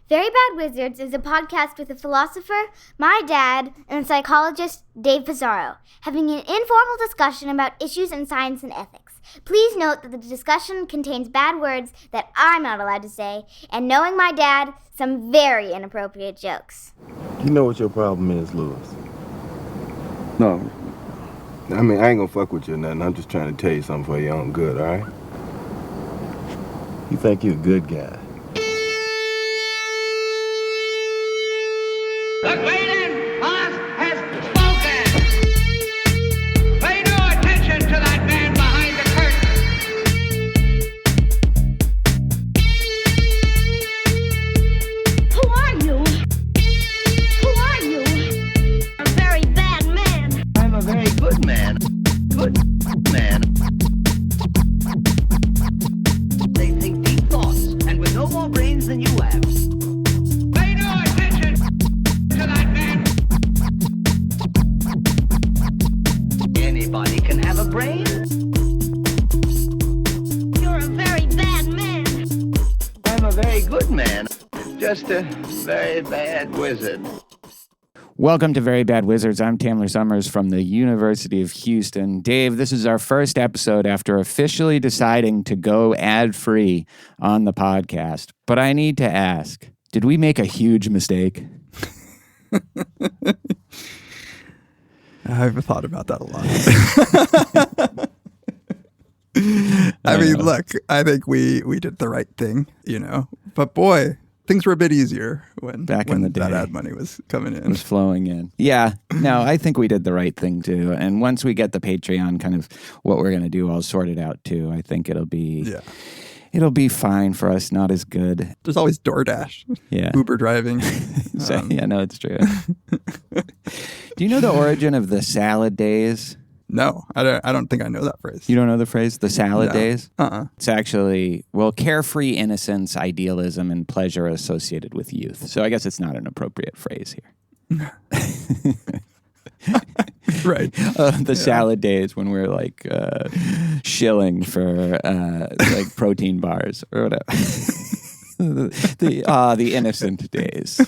Very Bad Wizards is a podcast with a philosopher, my dad, and a psychologist, Dave Pizarro, having an informal discussion about issues in science and ethics. Please note that the discussion contains bad words that I'm not allowed to say, and knowing my dad, some very inappropriate jokes. You know what your problem is, Lewis? No. I mean, I ain't gonna fuck with you or nothing. I'm just trying to tell you something for your own good, all right? You think you're a good guy. The great boss has spoken. Pay no attention to that man behind the curtain. Who are you? Who are you? A very bad man. I'm a very good man. Good man. They think deep thoughts, and with no more brains than you have. Pay no attention to that man. Anybody can have a brain. You're a very bad man. I'm a very good man. Just a very bad wizard. Welcome to Very Bad Wizards. I'm Tamler Summers from the University of Houston. Dave, this is our first episode after officially deciding to go ad-free on the podcast. But I need to ask, did we make a huge mistake? I've thought about that a lot. I mean, look, I think we did the right thing, you know. But boy, things were a bit easier when in the day, that ad money was coming in. Was flowing in. Yeah, no, I think we did the right thing too. And once we get the Patreon, kind of what we're going to do, I'll sort it out too. I think it'll be fine for us, not as good. There's always DoorDash, Uber driving. No, it's true. Do you know the origin of the salad days? No, I don't think I know that phrase. You don't know the phrase, the salad days? Uh-uh. It's actually, carefree innocence, idealism, and pleasure associated with youth. So I guess it's not an appropriate phrase here. Right. Salad days when we're like shilling for like protein bars or whatever. The innocent days.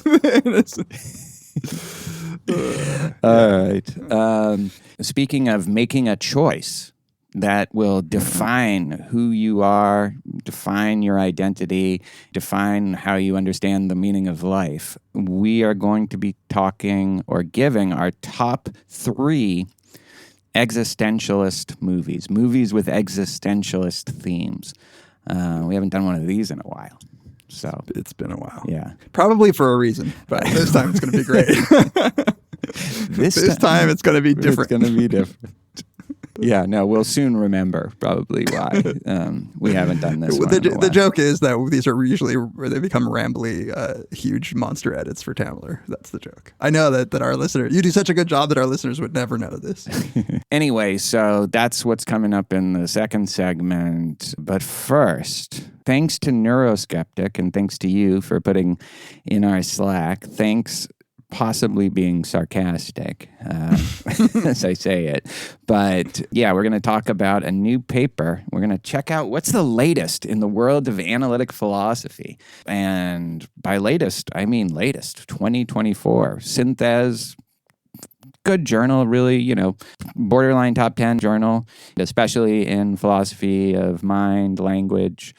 All right. Speaking of making a choice that will define who you are, define your identity, define how you understand the meaning of life, we are going to be talking or giving our top 3 existentialist movies with existentialist themes. We haven't done one of these in a while. So it's been a while. Yeah. Probably for a reason, but this time it's going to be great. This time it's going to be different. It's going to be different. Yeah, no, we'll soon remember probably why we haven't done this one in a while. The joke is that these are usually where they become rambly, huge monster edits for Tamler. That's the joke. I know that our listeners, you do such a good job that our listeners would never know this. Anyway, so that's what's coming up in the second segment. But first, thanks to Neuroskeptic and thanks to you for putting in our Slack. Thanks possibly being sarcastic as I say it. But yeah, we're going to talk about a new paper. We're going to check out what's the latest in the world of analytic philosophy. And by latest, I mean latest, 2024. Synthèse, good journal, really, borderline top 10 journal, especially in philosophy of mind, language.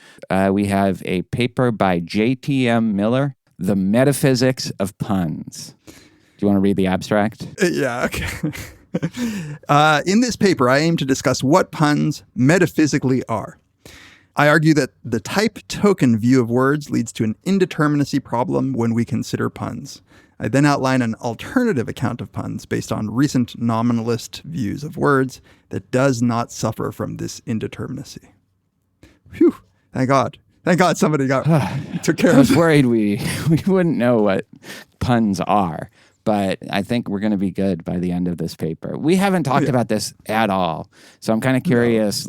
We have a paper by J.T.M. Miller, The Metaphysics of Puns. Do you want to read the abstract? Yeah, okay. In this paper, I aim to discuss what puns metaphysically are. I argue that the type-token view of words leads to an indeterminacy problem when we consider puns. I then outline an alternative account of puns based on recent nominalist views of words that does not suffer from this indeterminacy. Phew, thank God. Thank God somebody took care of it. I was worried we wouldn't know what puns are, but I think we're going to be good by the end of this paper. We haven't talked about this at all, so I'm kind of curious,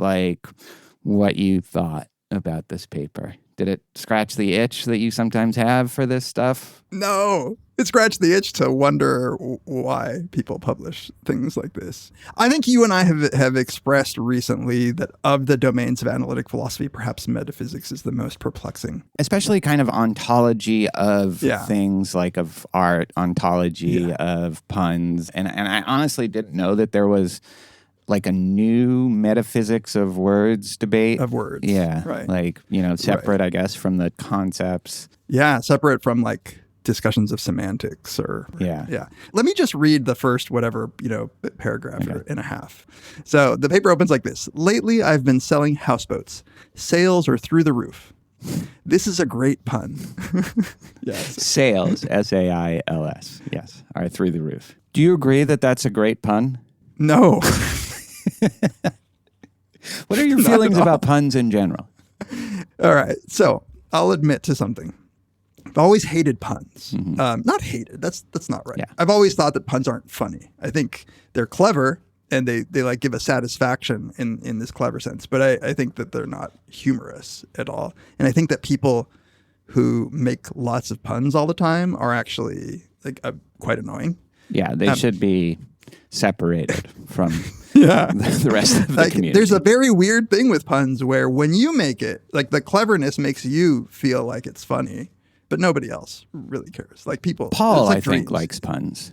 what you thought about this paper. Did it scratch the itch that you sometimes have for this stuff? No, it scratched the itch to wonder why people publish things like this. I think you and I have expressed recently that of the domains of analytic philosophy, perhaps metaphysics is the most perplexing. Especially kind of ontology of Yeah. things, like of art, ontology of puns. And I honestly didn't know that there was like a new metaphysics of words debate. Of words. Yeah. Right. Like, separate, I guess, from the concepts. Yeah, separate from like discussions of semantics or Yeah. Let me just read the first paragraph and a half. So the paper opens like this. Lately, I've been selling houseboats. Sales are through the roof. This is a great pun. Yes. Sales, SAILS, yes, are through the roof. Do you agree that that's a great pun? No. What are your feelings about puns in general? All right. So I'll admit to something. I've always hated puns. Not hated. That's not right. Yeah. I've always thought that puns aren't funny. I think they're clever and they like give a satisfaction in this clever sense. But I think that they're not humorous at all. And I think that people who make lots of puns all the time are actually like quite annoying. Yeah, they should be separated from the rest of the community. There's a very weird thing with puns where when you make it, like the cleverness makes you feel like it's funny, but nobody else really cares. Like people. Paul, it's like I think, dreams. likes puns.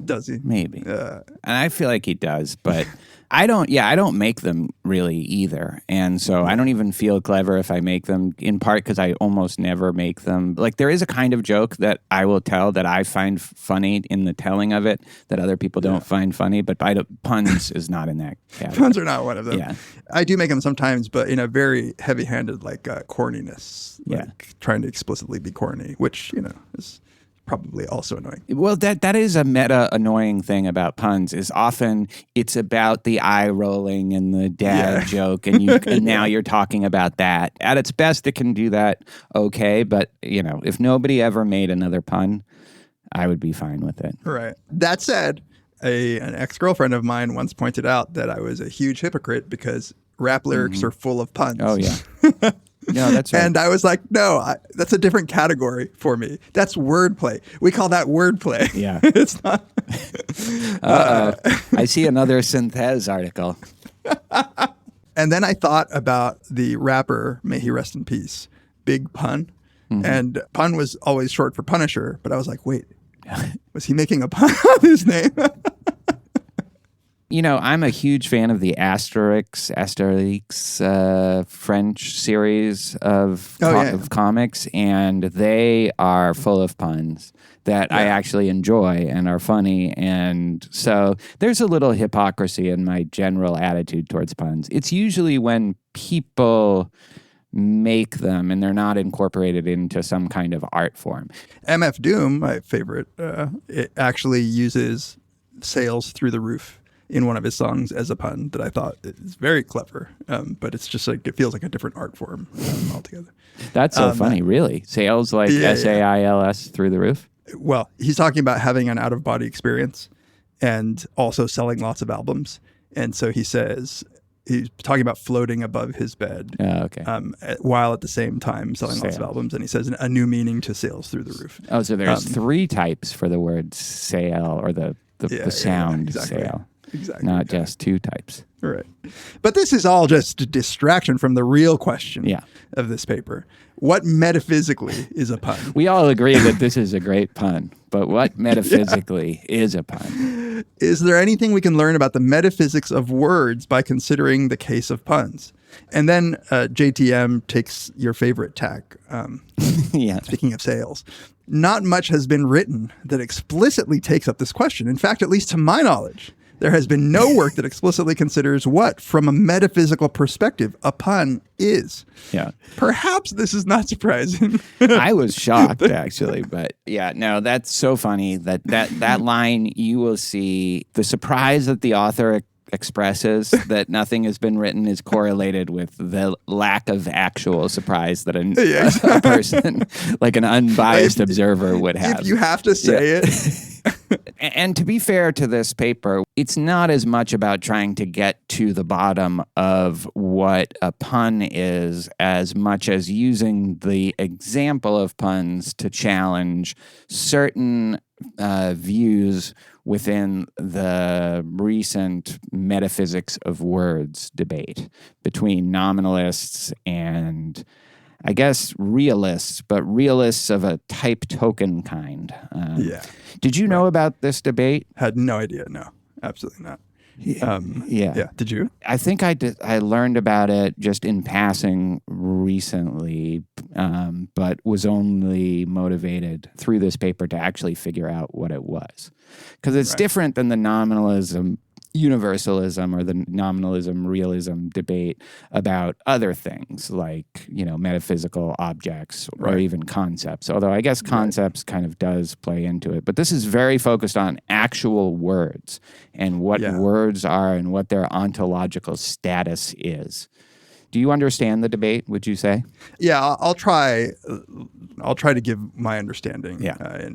Does he? Maybe. And I feel like he does, but I don't make them really either. And so I don't even feel clever if I make them, in part because I almost never make them. Like there is a kind of joke that I will tell that I find funny in the telling of it that other people don't find funny, but puns is not in that category. Puns are not one of them. Yeah. I do make them sometimes, but in a very heavy-handed, like corniness. Like trying to explicitly be corny, which, is probably also annoying. Well, that is a meta annoying thing about puns is often it's about the eye rolling and the dad joke and now you're talking about that. At its best, it can do that okay, but if nobody ever made another pun, I would be fine with it. Right. That said, an ex-girlfriend of mine once pointed out that I was a huge hypocrite because rap lyrics are full of puns. Oh, yeah. No, that's right. And I was like, no, that's a different category for me. That's wordplay. We call that wordplay. Yeah. It's not. I see another Synthez article. And then I thought about the rapper, may he rest in peace, Big Pun. And pun was always short for Punisher. But I was like, wait, was he making a pun on his name? I'm a huge fan of the Asterix French series of comics, and they are full of puns that I actually enjoy and are funny. And so there's a little hypocrisy in my general attitude towards puns. It's usually when people make them and they're not incorporated into some kind of art form. MF Doom, my favorite, it actually uses sales through the roof in one of his songs as a pun that I thought is very clever. But it's just like, it feels like a different art form altogether. That's so funny, really. Sales like SAILS through the roof? Well, he's talking about having an out-of-body experience and also selling lots of albums. And so he says, he's talking about floating above his bed while at the same time selling lots of albums. And he says a new meaning to sales through the roof. Oh, so there's three types for the word sale or the sound sale. Exactly. Not just two types. Right. But this is all just a distraction from the real question of this paper. What metaphysically is a pun? We all agree that this is a great pun, but what metaphysically is a pun? Is there anything we can learn about the metaphysics of words by considering the case of puns? And then JTM takes your favorite tack. Speaking of sales, not much has been written that explicitly takes up this question. In fact, at least to my knowledge, there has been no work that explicitly considers what, from a metaphysical perspective, a pun is. Yeah. Perhaps this is not surprising. I was shocked, actually. But no, that's so funny that line, you will see the surprise that the author expresses that nothing has been written is correlated with the lack of actual surprise that a person, like an unbiased observer, would have. If you have to say it, And to be fair to this paper, it's not as much about trying to get to the bottom of what a pun is as much as using the example of puns to challenge certain views within the recent metaphysics of words debate between nominalists and, I guess, realists, but realists of a type token kind. Yeah. Did you know about this debate? Had no idea. No, absolutely not. Yeah. Yeah. Did you? I think I did. I learned about it just in passing recently, but was only motivated through this paper to actually figure out what it was. Because it's different than the nominalism, universalism, or the nominalism, realism debate about other things like, metaphysical objects or even concepts. Although I guess concepts kind of does play into it. But this is very focused on actual words and what words are and what their ontological status is. Do you understand the debate, would you say? Yeah, I'll try to give my understanding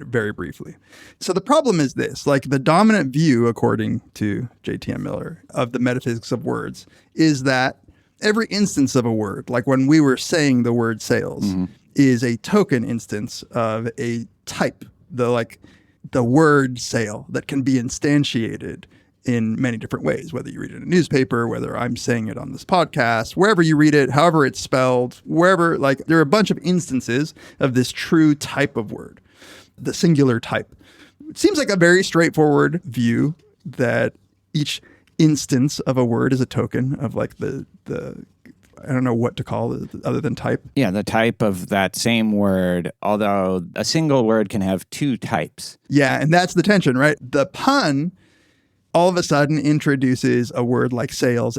very briefly. So the problem is this, like the dominant view, according to J.T.M. Miller, of the metaphysics of words is that every instance of a word, like when we were saying the word sales, is a token instance of a type, the word sale that can be instantiated in many different ways, whether you read it in a newspaper, whether I'm saying it on this podcast, wherever you read it, however it's spelled, wherever, there are a bunch of instances of this true type of word, the singular type. It seems like a very straightforward view that each instance of a word is a token of the I don't know what to call it other than type. Yeah, the type of that same word, although a single word can have two types. Yeah, and that's the tension, right? The pun all of a sudden introduces a word like sales,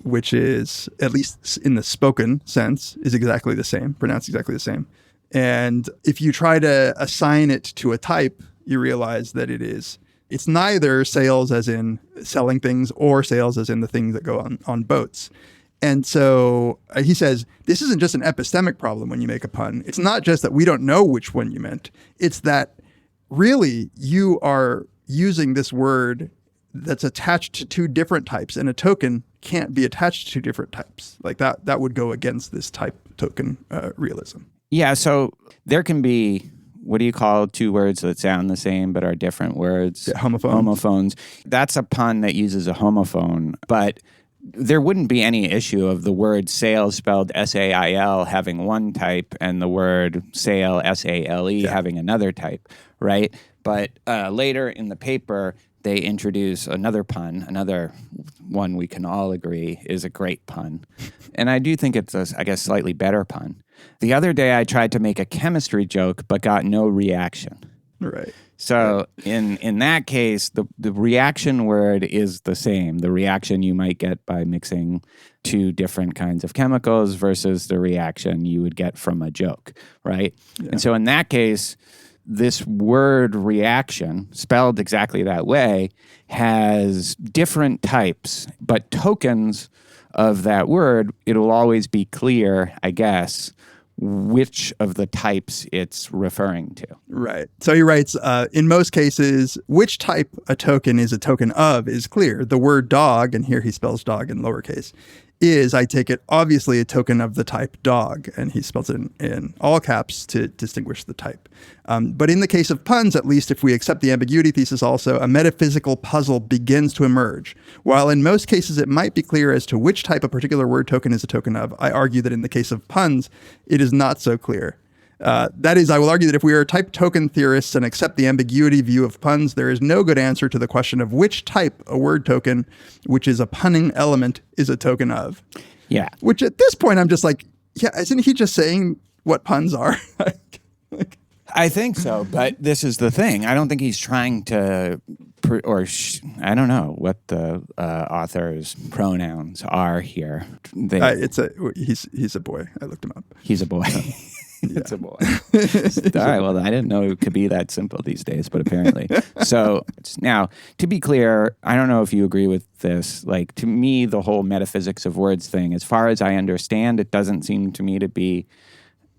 which is, at least in the spoken sense, is exactly the same, pronounced exactly the same. And if you try to assign it to a type, you realize that it's neither sales as in selling things or sales as in the things that go on boats. And so he says, this isn't just an epistemic problem when you make a pun. It's not just that we don't know which one you meant. It's that really you are using this word that's attached to two different types, and a token can't be attached to two different types. Like that would go against this type token realism. Yeah, so there can be, what do you call two words that sound the same but are different words? Yeah, homophones. Homophones. That's a pun that uses a homophone, but there wouldn't be any issue of the word sale spelled S-A-I-L having one type and the word sale, S-A-L-E, having another type, right? But later in the paper, they introduce another pun, another one we can all agree is a great pun. And I do think it's a, slightly better pun. The other day I tried to make a chemistry joke but got no reaction. Right. So in that case, the reaction word is the same. The reaction you might get by mixing two different kinds of chemicals versus the reaction you would get from a joke, right? Yeah. And so in that case, this word reaction, spelled exactly that way, has different types, but tokens of that word, it'll always be clear, I guess, which of the types it's referring to. Right. So he writes, in most cases, which type a token is a token of is clear. The word dog, and here he spells dog in lowercase, is, I take it, obviously a token of the type dog, and he spells it in all caps to distinguish the type. But in the case of puns, at least if we accept the ambiguity thesis also, a metaphysical puzzle begins to emerge. While in most cases it might be clear as to which type a particular word token is a token of, I argue that in the case of puns, it is not so clear. That is, I will argue that if we are type token theorists and accept the ambiguity view of puns, there is no good answer to the question of which type a word token, which is a punning element, is a token of. Yeah. Which at this point, I'm just like, yeah, isn't he just saying what puns are? I think so, but this is the thing. I don't think he's trying to, I don't know what the author's pronouns are here. He's a boy. I looked him up. He's a boy. It's a boy. All right, well, I didn't know it could be that simple these days, but apparently. So now, to be clear, I don't know if you agree with this. Like, to me, the whole metaphysics of words thing, as far as I understand, it doesn't seem to me to be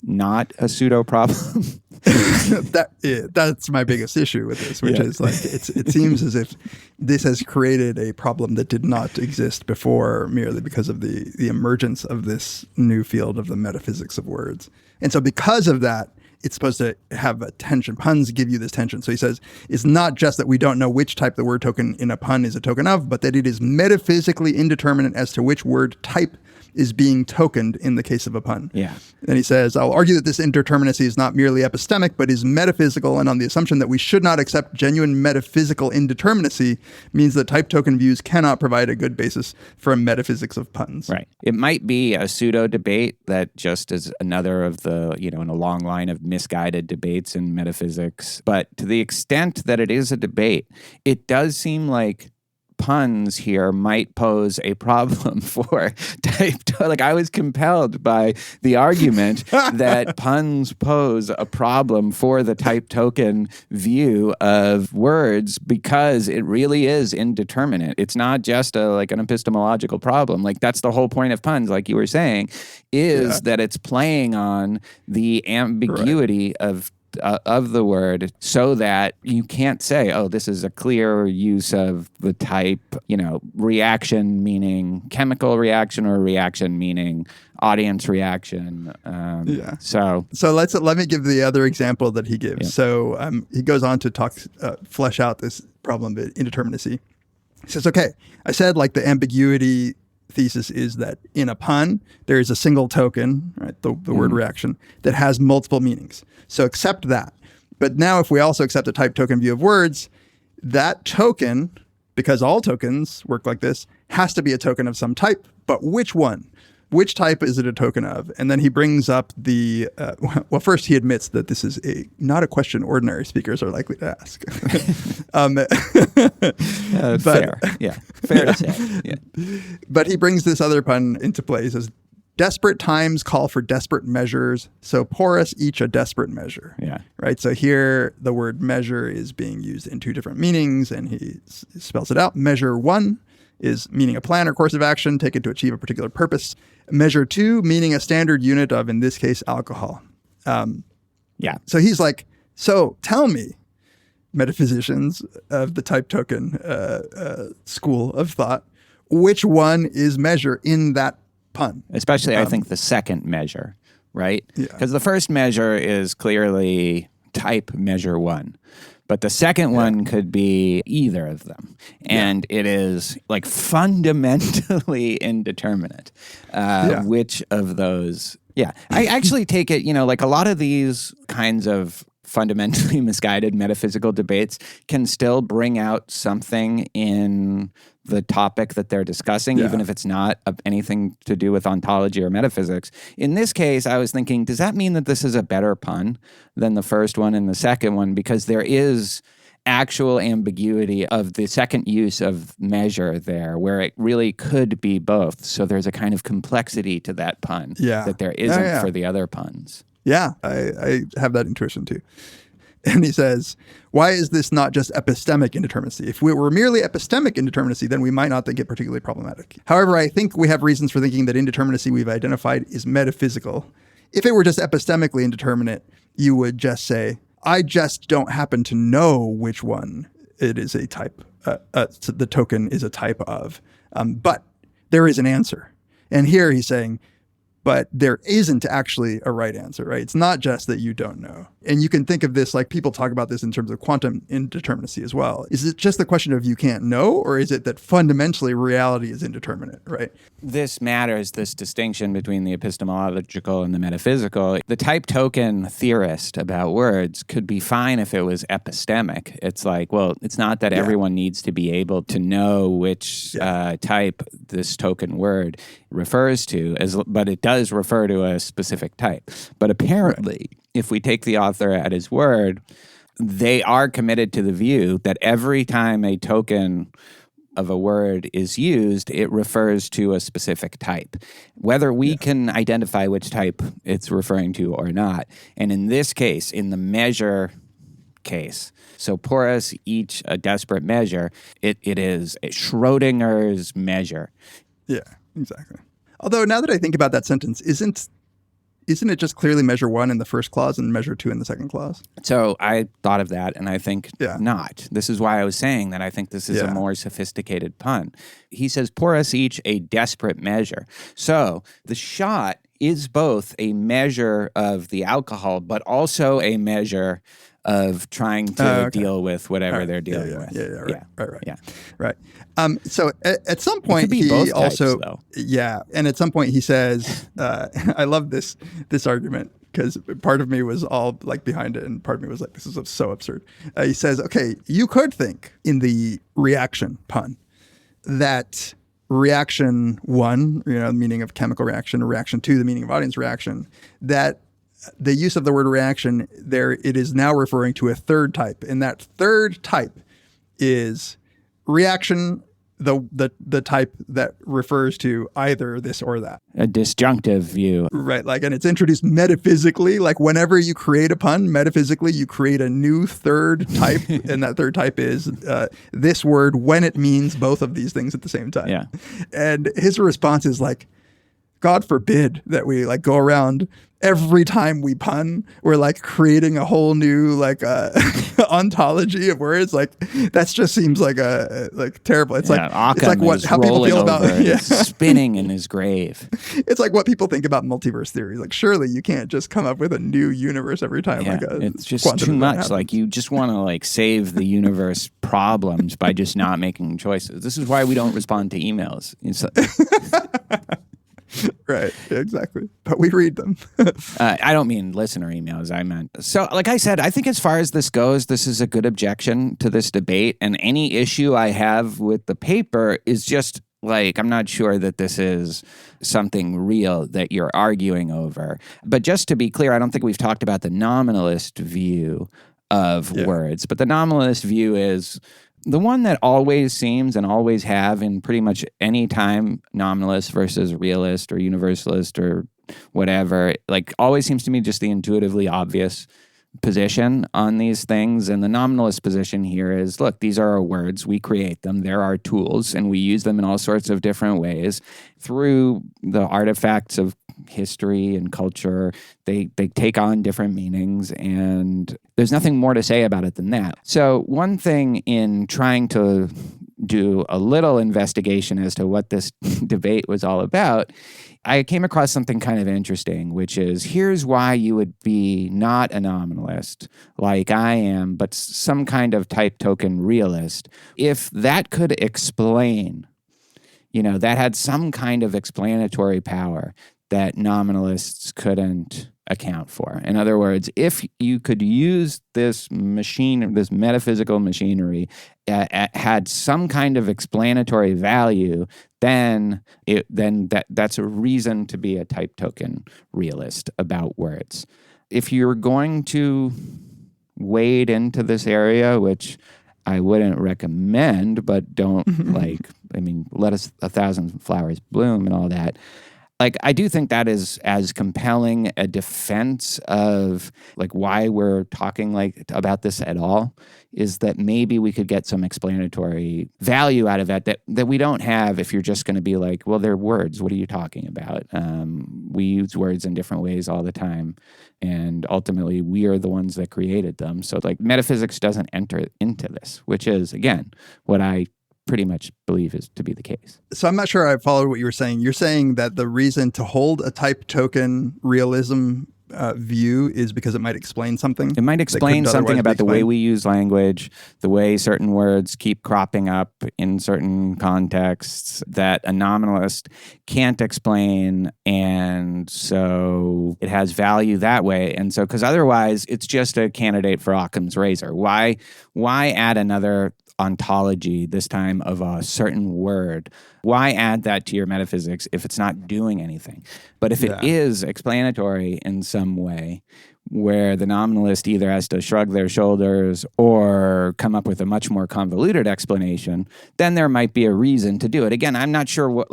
not a pseudo problem? That's my biggest issue with this, which is like it seems as if this has created a problem that did not exist before merely because of the emergence of this new field of the metaphysics of words. And so because of that, it's supposed to have a tension. Puns give you this tension. So he says it's not just that we don't know which type the word token in a pun is a token of, but that it is metaphysically indeterminate as to which word type is being tokened in the case of a pun. Yeah. And he says, I'll argue that this indeterminacy is not merely epistemic, but is metaphysical, and on the assumption that we should not accept genuine metaphysical indeterminacy means that type token views cannot provide a good basis for a metaphysics of puns. Right. It might be a pseudo debate that just is another of the, in a long line of misguided debates in metaphysics. But to the extent that it is a debate, it does seem like puns here might pose a problem for type. Like I was compelled by the argument that puns pose a problem for the type token view of words because it really is indeterminate. It's not just an epistemological problem. Like that's the whole point of puns, like you were saying, is that it's playing on the ambiguity of the word so that you can't say, oh, this is a clear use of the type, reaction meaning chemical reaction or reaction meaning audience reaction. So let me give the other example that he gives. Yeah. So he goes on to flesh out this problem of indeterminacy. He says, okay, I said like the ambiguity thesis is that in a pun, there is a single token, right, the word reaction, that has multiple meanings. So accept that. But now if we also accept a type token view of words, that token, because all tokens work like this, has to be a token of some type. But which one? Which type is it a token of? And then he brings up well, first he admits that this is not a question ordinary speakers are likely to ask. Fair. Yeah. Fair to say. Yeah. But he brings this other pun into play. He says, desperate times call for desperate measures, so pour us each a desperate measure. Yeah. Right? So here the word measure is being used in two different meanings, and he spells it out. Measure 1 is meaning a plan or course of action taken to achieve a particular purpose. Measure 2, meaning a standard unit of, in this case, alcohol. So he's like, so tell me, metaphysicians of the type token school of thought, which one is measure in that pun? Especially, I think, the second measure, right? Yeah. Because the first measure is clearly type measure 1. But the second one could be either of them. And it is like fundamentally indeterminate which of those. Yeah. I actually take it, like a lot of these kinds of fundamentally misguided metaphysical debates can still bring out something in the topic that they're discussing, even if it's not anything to do with ontology or metaphysics. In this case, I was thinking, does that mean that this is a better pun than the first one and the second one? Because there is actual ambiguity of the second use of measure there, where it really could be both. So there's a kind of complexity to that pun that there isn't for the other puns. Yeah, I have that intuition too. And he says, why is this not just epistemic indeterminacy? If we were merely epistemic indeterminacy, then we might not think it particularly problematic. However, I think we have reasons for thinking that indeterminacy we've identified is metaphysical. If it were just epistemically indeterminate, you would just say, I just don't happen to know which one it is a type, the token is a type of. But there is an answer. And here he's saying, but there isn't actually a right answer, right? It's not just that you don't know. And you can think of this, like people talk about this in terms of quantum indeterminacy as well. Is it just the question of you can't know, or is it that fundamentally reality is indeterminate, right? This matters, this distinction between the epistemological and the metaphysical. The type token theorist about words could be fine if it was epistemic. It's like, well, it's not that everyone needs to be able to know which type this token word refers to, but it does refer to a specific type. But apparently, if we take the author at his word, they are committed to the view that every time a token of a word is used, it refers to a specific type, whether we can identify which type it's referring to or not. And in this case, in the measure case, so pour us each a desperate measure, it is Schrodinger's measure. Yeah, exactly. Although now that I think about that sentence, isn't isn't it just clearly measure 1 in the first clause and measure 2 in the second clause? So I thought of that, and I think Yeah. not. This is why I was saying that I think this is a Yeah. more sophisticated pun. He says, pour us each a desperate measure. So the shot is both a measure of the alcohol, but also a measure of trying to deal with whatever they're dealing with. Right. So at some point, be he both also, types, though. yeah. And at some point he says, I love this argument because part of me was all like behind it. And part of me was like, this is so absurd. He says, okay, you could think in the reaction pun that reaction 1, the meaning of chemical reaction, reaction 2, the meaning of audience reaction, that the use of the word reaction there, it is now referring to a third type. And that third type is reaction, the type that refers to either this or that. A disjunctive view. Right. Like, and it's introduced metaphysically. Like whenever you create a pun, metaphysically, you create a new third type. And that third type is this word when it means both of these things at the same time. Yeah. And his response is like, God forbid that we like go around every time we pun, we're like creating a whole new like ontology of words. Like that just seems like terrible. It's like how people feel about spinning in his grave. It's like what people think about multiverse theories. Like surely you can't just come up with a new universe every time. Yeah, it's just too much. Happens. Like you just want to like save the universe problems by just not making choices. This is why we don't respond to emails. Right, exactly. But we read them. I don't mean listener emails. I meant. So, like I said, I think as far as this goes, this is a good objection to this debate. And any issue I have with the paper is just like, I'm not sure that this is something real that you're arguing over. But just to be clear, I don't think we've talked about the nominalist view of words. But the nominalist view is the one that always seems and always have in pretty much any time nominalist versus realist or universalist or whatever, like always seems to me just the intuitively obvious position on these things. And the nominalist position here is, look, these are our words. We create them. They're our tools, and we use them in all sorts of different ways through the artifacts of history and culture. They take on different meanings, and there's nothing more to say about it than that. So one thing in trying to do a little investigation as to what this debate was all about, I came across something kind of interesting, which is here's why you would be not a nominalist like I am, but some kind of type token realist. If that could explain, that had some kind of explanatory power that nominalists couldn't account for. In other words, if you could use this machine, this metaphysical machinery, had some kind of explanatory value, then that's a reason to be a type token realist about words. If you're going to wade into this area, which I wouldn't recommend, but don't let us 1,000 flowers bloom and all that. Like, I do think that is as compelling a defense of like why we're talking like about this at all, is that maybe we could get some explanatory value out of it that we don't have if you're just going to be like, well, they're words. What are you talking about? We use words in different ways all the time. And ultimately, we are the ones that created them. So like metaphysics doesn't enter into this, which is, again, what I pretty much believe is to be the case. So I'm not sure I followed what you were saying. You're saying that the reason to hold a type token realism view is because it might explain something? It might explain something about the way we use language, the way certain words keep cropping up in certain contexts that a nominalist can't explain. And so it has value that way. And so, because otherwise it's just a candidate for Occam's razor. Why add another ontology, this time of a certain word? Why add that to your metaphysics if it's not doing anything? But if it is explanatory in some way, where the nominalist either has to shrug their shoulders or come up with a much more convoluted explanation, then there might be a reason to do it. Again, I'm not sure what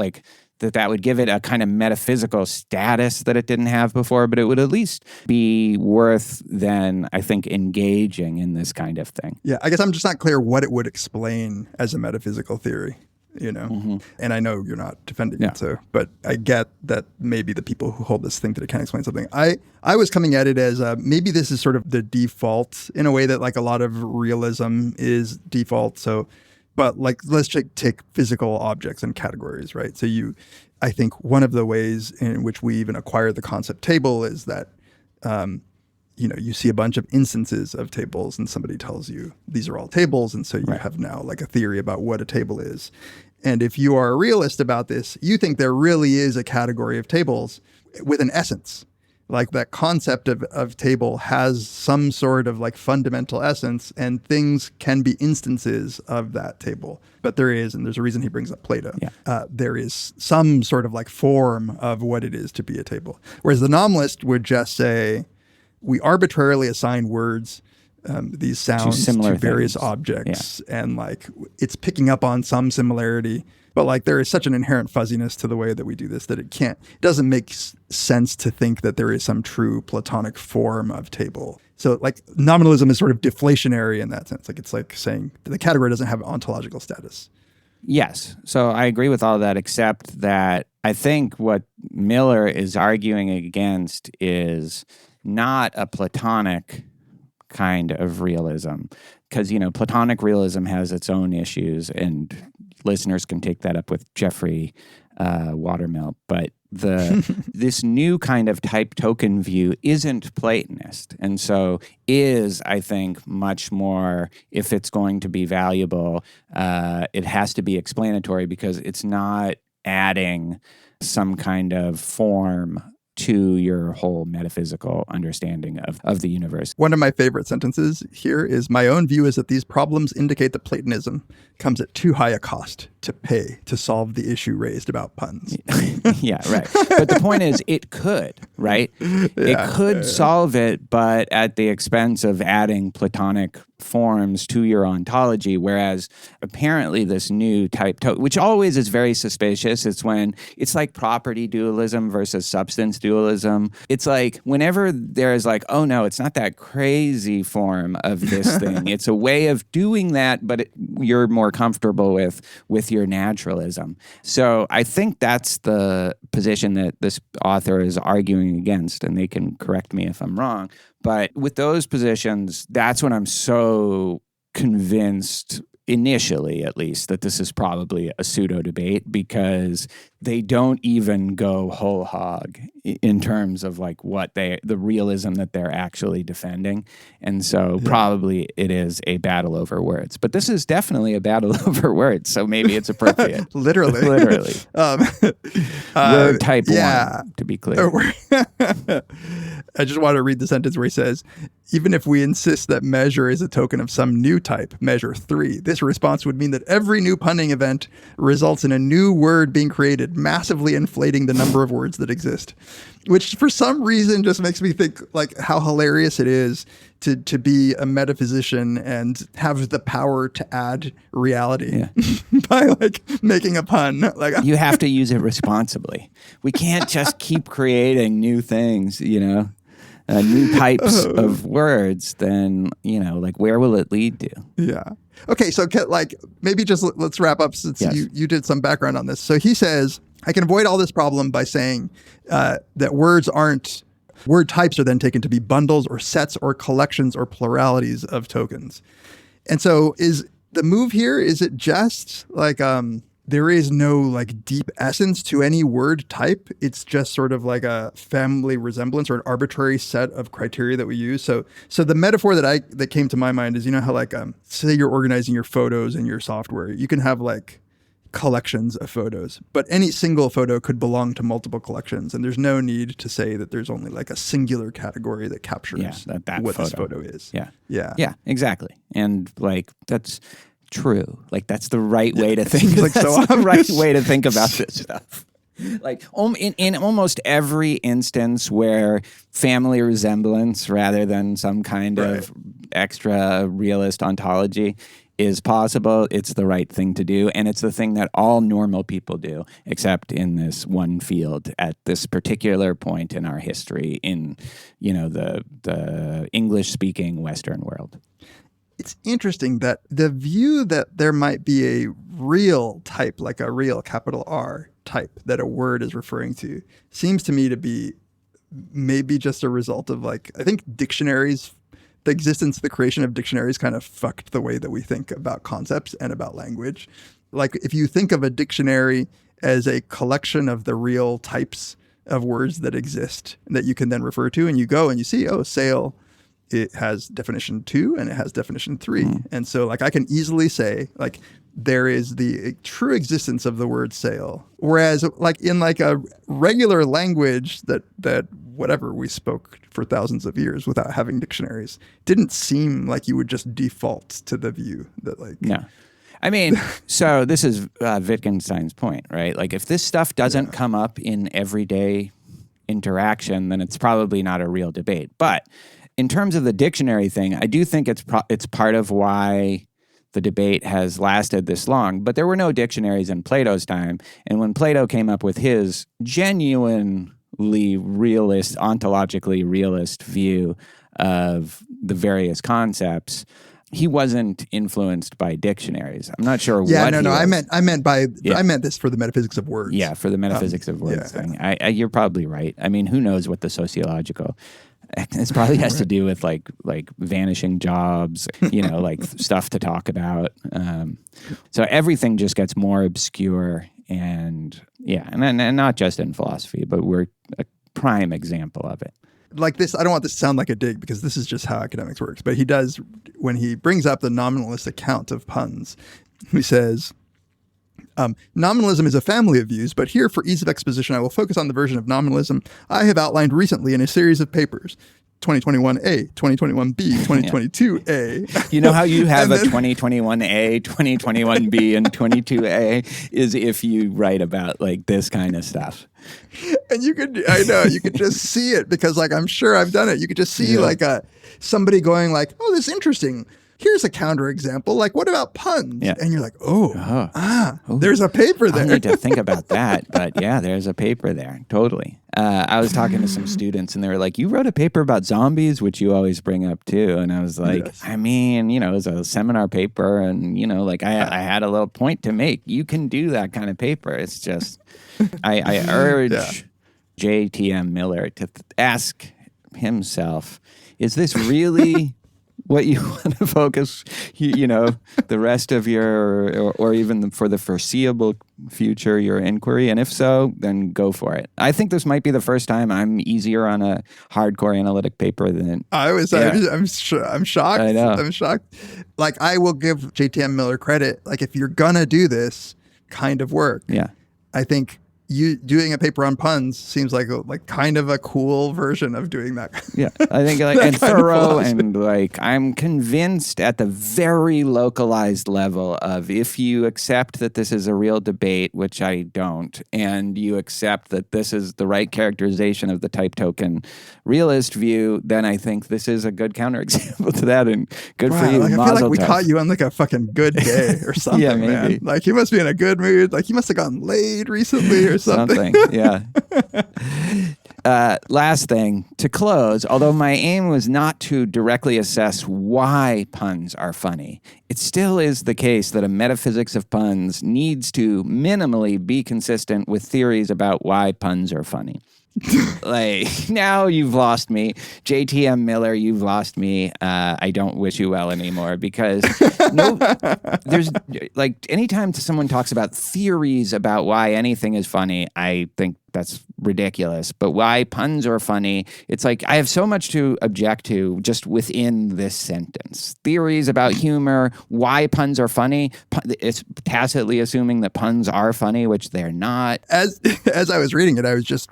that would give it a kind of metaphysical status that it didn't have before, but it would at least be worth then, I think, engaging in this kind of thing. Yeah, I guess I'm just not clear what it would explain as a metaphysical theory. And I know you're not defending Yeah. it, but I get that maybe the people who hold this think that it can explain something. I was coming at it as maybe this is sort of the default in a way that like a lot of realism is default. So, but like let's take physical objects and categories, right? So I think one of the ways in which we even acquire the concept table is that you see a bunch of instances of tables and somebody tells you these are all tables. And so you have now like a theory about what a table is. And if you are a realist about this, you think there really is a category of tables with an essence. Like that concept of table has some sort of like fundamental essence, and things can be instances of that table. But there's a reason he brings up Plato. Yeah. There is some sort of like form of what it is to be a table. Whereas the nominalist would just say, we arbitrarily assign words, these sounds to various things. objects, and like it's picking up on some similarity. But like there is such an inherent fuzziness to the way that we do this that it doesn't make sense to think that there is some true Platonic form of table. So like nominalism is sort of deflationary in that sense. Like it's like saying the category doesn't have ontological status. Yes. So I agree with all of that, except that I think what Miller is arguing against is not a Platonic kind of realism, because, Platonic realism has its own issues, and listeners can take that up with Jeffrey Watermill. But this new kind of type token view isn't Platonist, and so is, I think, much more, if it's going to be valuable, it has to be explanatory, because it's not adding some kind of form to your whole metaphysical understanding of the universe. One of my favorite sentences here is, my own view is that these problems indicate that Platonism comes at too high a cost to pay to solve the issue raised about puns. Yeah, right. But the point is, it could, right? It could solve it, but at the expense of adding Platonic forms to your ontology, whereas apparently this new type, which always is very suspicious, it's like property dualism versus substance dualism. It's like whenever there's like, oh no, it's not that crazy form of this thing. It's a way of doing that, but you're more comfortable with your naturalism. So I think that's the position that this author is arguing against, and they can correct me if I'm wrong. But with those positions, that's when I'm so convinced, initially at least, that this is probably a pseudo debate, because they don't even go whole hog in terms of like the realism that they're actually defending. And so probably it is a battle over words. But this is definitely a battle over words, so maybe it's appropriate. Literally. Word type 1, to be clear. I just want to read the sentence where he says, even if we insist that measure is a token of some new type, measure 3, this response would mean that every new punning event results in a new word being created, massively inflating the number of words that exist. Which for some reason just makes me think like how hilarious it is to be a metaphysician and have the power to add reality by like making a pun. Like you have to use it responsibly. We can't just keep creating new things, new types of words. Then, like where will it lead to? Yeah. Okay, so like maybe just let's wrap up since you did some background on this. So he says, I can avoid all this problem by saying that word types are then taken to be bundles or sets or collections or pluralities of tokens. And so is the move here, is it just like there is no like deep essence to any word type? It's just sort of like a family resemblance or an arbitrary set of criteria that we use. So the metaphor that came to my mind is, how like say you're organizing your photos in your software, you can have like collections of photos, but any single photo could belong to multiple collections, and there's no need to say that there's only like a singular category that captures that what photo. This photo is. Yeah, exactly. And like that's true. Like that's the right way to think. Like that's so the right way to think about this stuff. Like in almost every instance where family resemblance rather than some kind of extra realist ontology is possible, it's the right thing to do, and it's the thing that all normal people do, except in this one field at this particular point in our history in, the English-speaking Western world. It's interesting that the view that there might be a real type, like a real capital R type that a word is referring to, seems to me to be maybe just a result of like, I think dictionaries, the creation of dictionaries kind of fucked the way that we think about concepts and about language. Like if you think of a dictionary as a collection of the real types of words that exist that you can then refer to, and you go and you see, oh, sail, it has definition 2 and it has definition 3. And so like I can easily say like there is the true existence of the word sail. Whereas like in like a regular language that whatever we spoke for thousands of years without having dictionaries, didn't seem like you would just default to the view that like... No. I mean, so this is Wittgenstein's point, right? Like if this stuff doesn't come up in everyday interaction, then it's probably not a real debate. But in terms of the dictionary thing, I do think it's part of why the debate has lasted this long. But there were no dictionaries in Plato's time. And when Plato came up with his genuinely realist, ontologically realist view of the various concepts, he wasn't influenced by dictionaries. I'm not sure what. I meant this for the metaphysics of words. Yeah, for the metaphysics of words thing. You're probably right. I mean, who knows what the sociological? It probably has to do with like vanishing jobs, like stuff to talk about. So everything just gets more obscure, and not just in philosophy, but we're a prime example of it. Like this, I don't want this to sound like a dig because this is just how academics works. But he does, when he brings up the nominalist account of puns, he says, nominalism is a family of views, but here for ease of exposition, I will focus on the version of nominalism I have outlined recently in a series of papers. 2021A, 2021B, 2022A. You know how you have a 2021A, 2021B, and 22A is if you write about like this kind of stuff. And you could just see it because like, I'm sure I've done it. You could just see like somebody going like, oh, this is interesting. Here's a counterexample. Like, what about puns? Yeah. And you're like, there's a paper there. I need to think about that. But yeah, there's a paper there. Totally. I was talking to some students and they were like, you wrote a paper about zombies, which you always bring up too. And I was like, yes. I mean, it was a seminar paper and, like I had a little point to make. You can do that kind of paper. It's just, I urge J.T.M. Miller to ask himself, is this really what you want to focus, the rest of your, or even for the foreseeable future, your inquiry? And if so, then go for it. I think this might be the first time I'm easier on a hardcore analytic paper than I'm shocked. I know. I'm shocked. Like I will give JTM Miller credit. Like if you're gonna do this kind of work, I think you doing a paper on puns seems like kind of a cool version of doing that. Yeah, I think and thorough and I'm convinced at the very localized level of if you accept that this is a real debate, which I don't, and you accept that this is the right characterization of the type token realist view, then I think this is a good counterexample to that and good for you. Like, I feel like we caught you on like a fucking good day or something. Yeah, maybe. Man. Like you must be in a good mood. Like you must have gotten laid recently or something. Yeah. Last thing to close, although my aim was not to directly assess why puns are funny, it still is the case that a metaphysics of puns needs to minimally be consistent with theories about why puns are funny. Now you've lost me. JTM Miller, you've lost me. I don't wish you well anymore because there's anytime someone talks about theories about why anything is funny, I think that's ridiculous. But why puns are funny, it's like I have so much to object to just within this sentence. Theories about humor, why puns are funny, it's tacitly assuming that puns are funny, which they're not. As I was reading it, I was just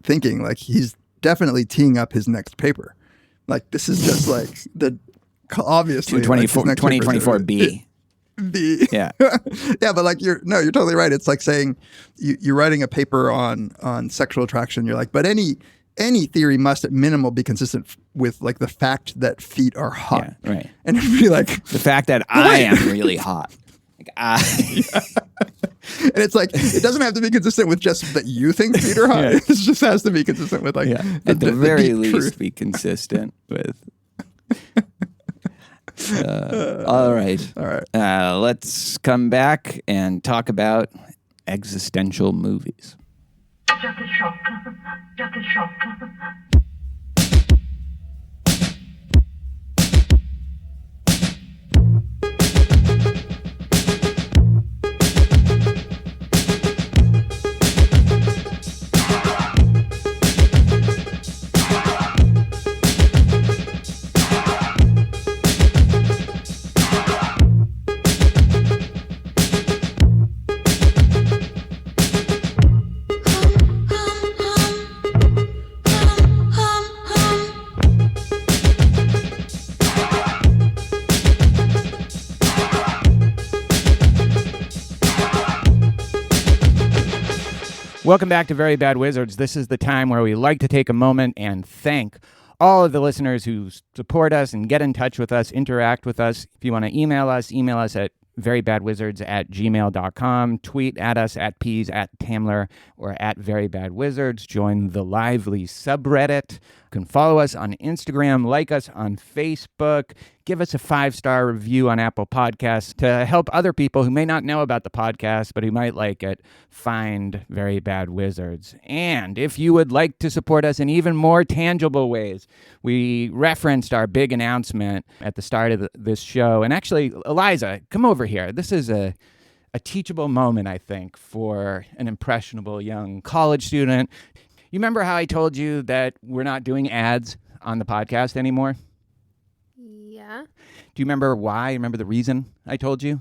thinking like he's definitely teeing up his next paper. Like this is just like the obviously 2024 B. B. Yeah. Yeah, but you're totally right. It's like saying you're writing a paper on sexual attraction. You're like, but any theory must at minimal be consistent with like the fact that feet are hot. Yeah, right. And it'd be like the fact that I am really hot. And it's like it doesn't have to be consistent with just that you think feet are hot. It just has to be consistent with at the very least truth. Be consistent with. All right. All right. Let's come back and talk about existential movies. Just a shock. Just a shock. Welcome back to Very Bad Wizards. This is the time where we like to take a moment and thank all of the listeners who support us and get in touch with us, interact with us. If you want to email us at verybadwizards@gmail.com. Tweet at us at Peas, at Tamler, or at verybadwizards. Join the lively subreddit. You can follow us on Instagram, like us on Facebook, give us a 5-star review on Apple Podcasts to help other people who may not know about the podcast, but who might like it, find Very Bad Wizards. And if you would like to support us in even more tangible ways, we referenced our big announcement at the start of this show. And actually, Eliza, come over here. This is a teachable moment, I think, for an impressionable young college student. You remember how I told you that we're not doing ads on the podcast anymore? Yeah, Do you remember why? Remember the reason I told you?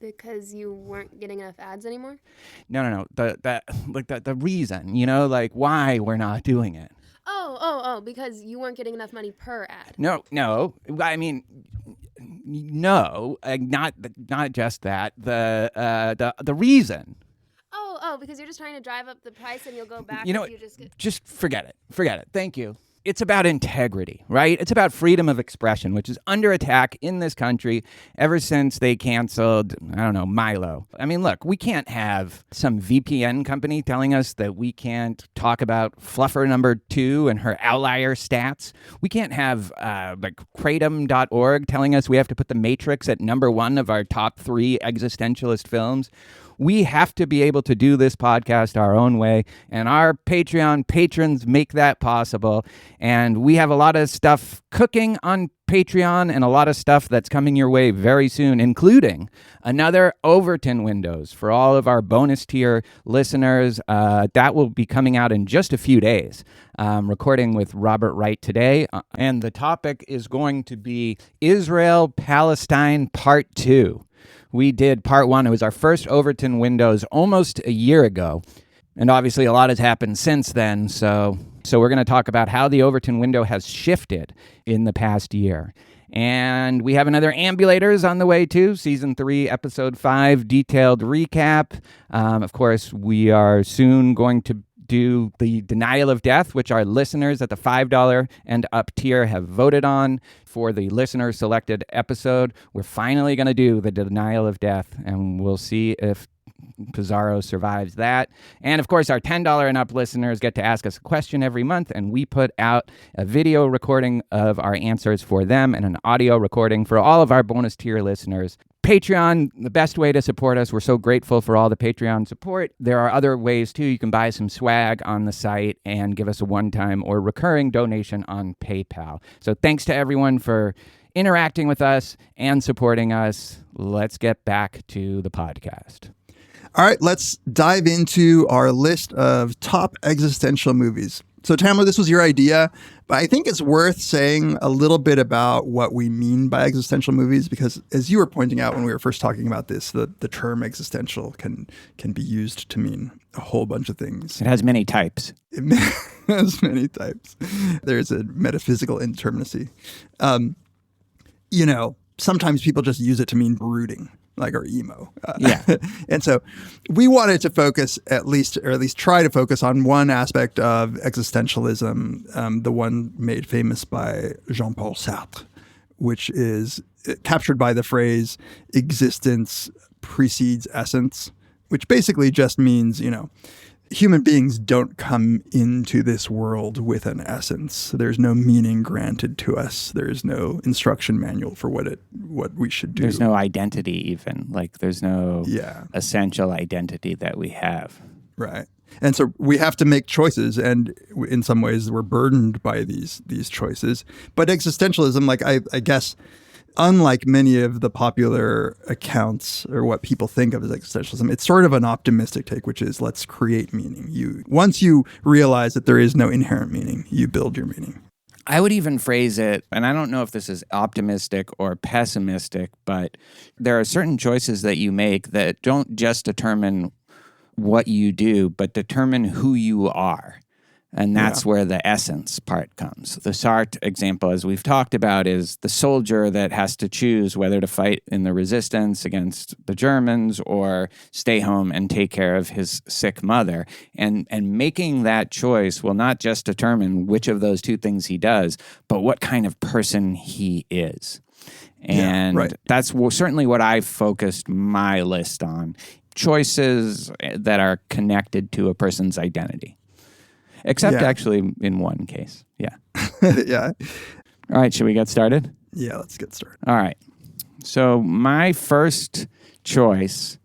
because you weren't getting enough ads anymore? No. The reason, like why we're not doing it. Oh, because you weren't getting enough money per ad. No. I mean, no, not just that. The reason. Oh, because you're just trying to drive up the price and you'll go back You know if what? you just get... Just forget it. Thank you. It's about integrity, right? It's about freedom of expression, which is under attack in this country ever since they canceled, Milo. I mean, look, we can't have some VPN company telling us that we can't talk about Fluffer number 2 and her outlier stats. We can't have Kratom.org telling us we have to put The Matrix at number 1 of our top 3 existentialist films. We have to be able to do this podcast our own way, and our Patreon patrons make that possible. And we have a lot of stuff cooking on Patreon and a lot of stuff that's coming your way very soon, including another Overton Windows for all of our bonus tier listeners. That will be coming out in just a few days. Recording with Robert Wright today. And the topic is going to be Israel-Palestine Part 2. We did Part 1. It was our first Overton Windows almost a year ago. And obviously a lot has happened since then. So we're going to talk about how the Overton window has shifted in the past year. And we have another Ambulators on the way too. Season 3, Episode 5, detailed recap. Of course, we are soon going to do the Denial of Death, which our listeners at the $5 and up tier have voted on for the listener selected episode. We're finally going to do the Denial of Death, and we'll see if Pizarro survives that. And of course, our $10 and up listeners get to ask us a question every month, and we put out a video recording of our answers for them and an audio recording for all of our bonus tier listeners. Patreon, the best way to support us. We're so grateful for all the Patreon support. There are other ways too. You can buy some swag on the site and give us a one-time or recurring donation on PayPal. So thanks to everyone for interacting with us and supporting us. Let's get back to the podcast. All right, let's dive into our list of top existential movies. So, Tamler, this was your idea, but I think it's worth saying a little bit about what we mean by existential movies, because as you were pointing out when we were first talking about this, the term existential can be used to mean a whole bunch of things. It has many types. It has many types. There's a metaphysical indeterminacy. Sometimes people just use it to mean brooding. Or emo. Yeah. And so we wanted to focus at least try to focus on one aspect of existentialism, the one made famous by Jean-Paul Sartre, which is captured by the phrase existence precedes essence, which basically just means, human beings don't come into this world with an essence. There's no meaning granted to us. There's no instruction manual for what we should do. There's no identity even. Like there's no Yeah. essential identity that we have. Right. And so we have to make choices, and in some ways we're burdened by these choices. But existentialism, like I guess, unlike many of the popular accounts or what people think of as existentialism, it's sort of an optimistic take, which is let's create meaning. Once you realize that there is no inherent meaning, you build your meaning. I would even phrase it, and I don't know if this is optimistic or pessimistic, but there are certain choices that you make that don't just determine what you do, but determine who you are. And that's where the essence part comes. The Sartre example, as we've talked about, is the soldier that has to choose whether to fight in the resistance against the Germans or stay home and take care of his sick mother. And making that choice will not just determine which of those two things he does, but what kind of person he is. And that's certainly what I focused my list on. Choices that are connected to a person's identity. Except actually in one case. Yeah. Yeah. All right. Should we get started? Yeah, let's get started. All right. So my first choice,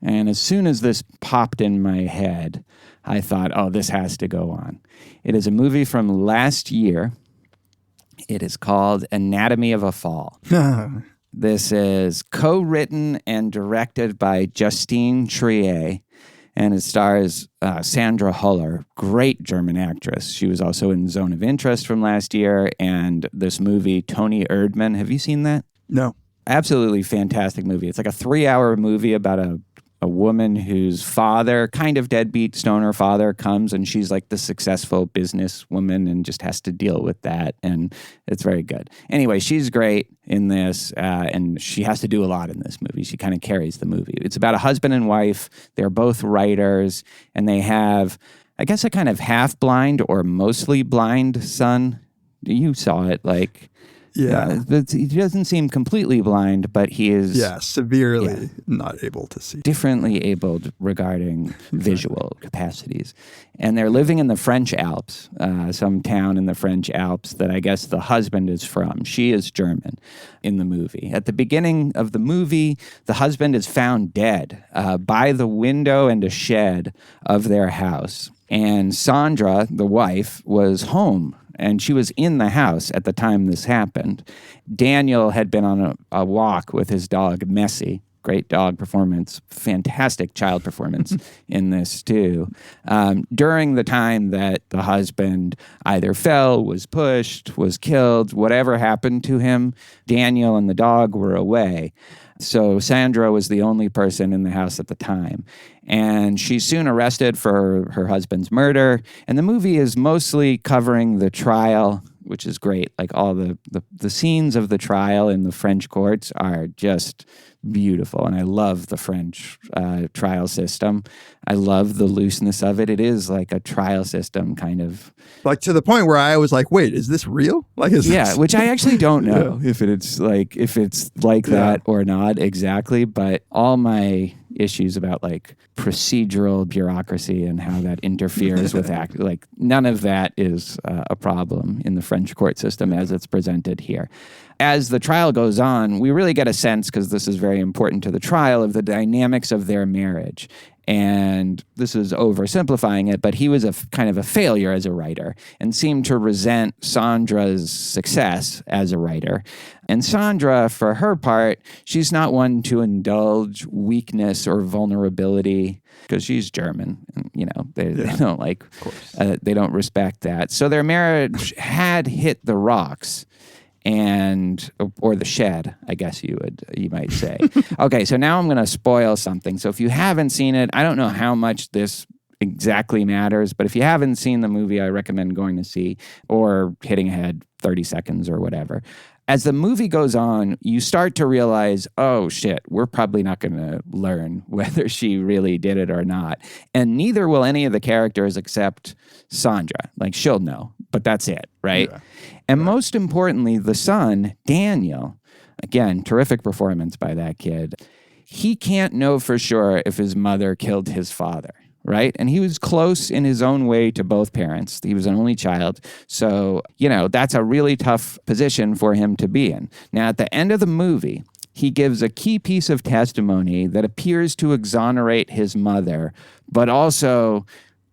and as soon as this popped in my head, I thought, oh, this has to go on. It is a movie from last year. It is called Anatomy of a Fall. This is co-written and directed by Justine Triet. And it stars Sandra Huller, great German actress. She was also in Zone of Interest from last year, and this movie, Toni Erdmann. Have you seen that? No. Absolutely fantastic movie. It's like a 3-hour movie about a woman whose father, kind of deadbeat stoner father, comes, and she's like the successful businesswoman and just has to deal with that. And it's very good. Anyway, she's great in this, and she has to do a lot in this movie. She kind of carries the movie. It's about a husband and wife. They're both writers, and they have, I guess, a kind of half-blind or mostly blind son. You saw it, like... Yeah. He doesn't seem completely blind, but he is... severely not able to see. Differently abled regarding visual capacities. And they're living in the French Alps, some town in the French Alps that I guess the husband is from. She is German in the movie. At the beginning of the movie, the husband is found dead by the window and a shed of their house. And Sandra, the wife, was home. And she was in the house at the time this happened. Daniel had been on a walk with his dog, Messi. Great dog performance. Fantastic child performance in this, too. During the time that the husband either fell, was pushed, was killed, whatever happened to him, Daniel and the dog were away. So Sandra was the only person in the house at the time. And she's soon arrested for her husband's murder. And the movie is mostly covering the trial, which is great. Like all the scenes of the trial in the French courts are just beautiful. And I love the French trial system. I love the looseness of it. It is like a trial system kind of. Like to the point where I was like, wait, is this real? Like, is this... which I actually don't know if it's like that or not exactly. But all my issues about like procedural bureaucracy and how that interferes with like none of that is a problem in the French court system as it's presented here. As the trial goes on, we really get a sense, because this is very important to the trial, of the dynamics of their marriage. And this is oversimplifying it, but he was kind of a failure as a writer and seemed to resent Sandra's success as a writer. And Sandra, for her part, she's not one to indulge weakness or vulnerability because she's German. And, they don't like, they don't respect that. So their marriage had hit the rocks. Or the shed, I guess you might say. Okay, so now I'm going to spoil something. So if you haven't seen it, I don't know how much this exactly matters, but if you haven't seen the movie, I recommend going to see or hitting ahead 30 seconds or whatever. As the movie goes on, you start to realize, oh shit, we're probably not going to learn whether she really did it or not. And neither will any of the characters except Sandra. Like, she'll know, but that's it, right? Yeah. And most importantly, the son, Daniel, again, terrific performance by that kid. He can't know for sure if his mother killed his father, right? And he was close in his own way to both parents. He was an only child. So, that's a really tough position for him to be in. Now, at the end of the movie, he gives a key piece of testimony that appears to exonerate his mother, but also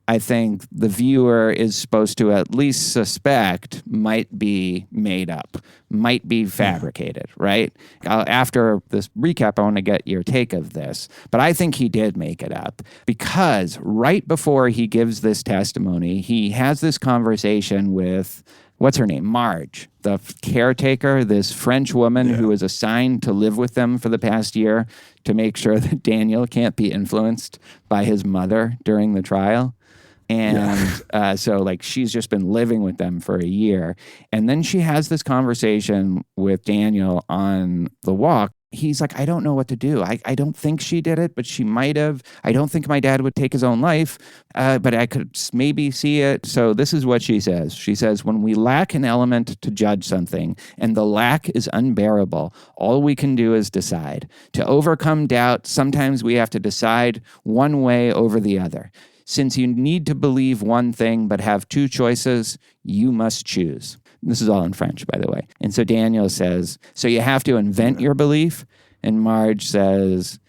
I think the viewer is supposed to at least suspect might be made up, might be fabricated, right? After this recap, I want to get your take of this. But I think he did make it up because right before he gives this testimony, he has this conversation with, what's her name? Marge, the caretaker, this French woman who was assigned to live with them for the past year to make sure that Daniel can't be influenced by his mother during the trial. And so she's just been living with them for a year. And then she has this conversation with Daniel on the walk. He's like, I don't know what to do. I don't think she did it, but she might have. I don't think my dad would take his own life, but I could maybe see it. So this is what she says. She says, when we lack an element to judge something and the lack is unbearable, all we can do is decide. To overcome doubt, sometimes we have to decide one way over the other. Since you need to believe one thing but have two choices, you must choose. This is all in French, by the way. And so Daniel says, so you have to invent your belief? And Marge says,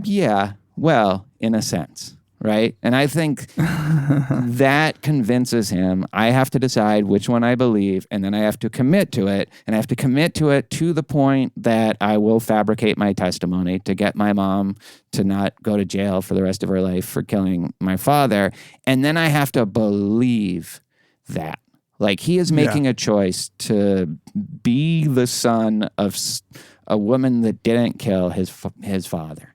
yeah, well, in a sense, right? And I think that convinces him, I have to decide which one I believe, and then I have to commit to it. And I have to commit to it to the point that I will fabricate my testimony to get my mom to not go to jail for the rest of her life for killing my father. And then I have to believe that. He is making a choice to be the son of a woman that didn't kill his father.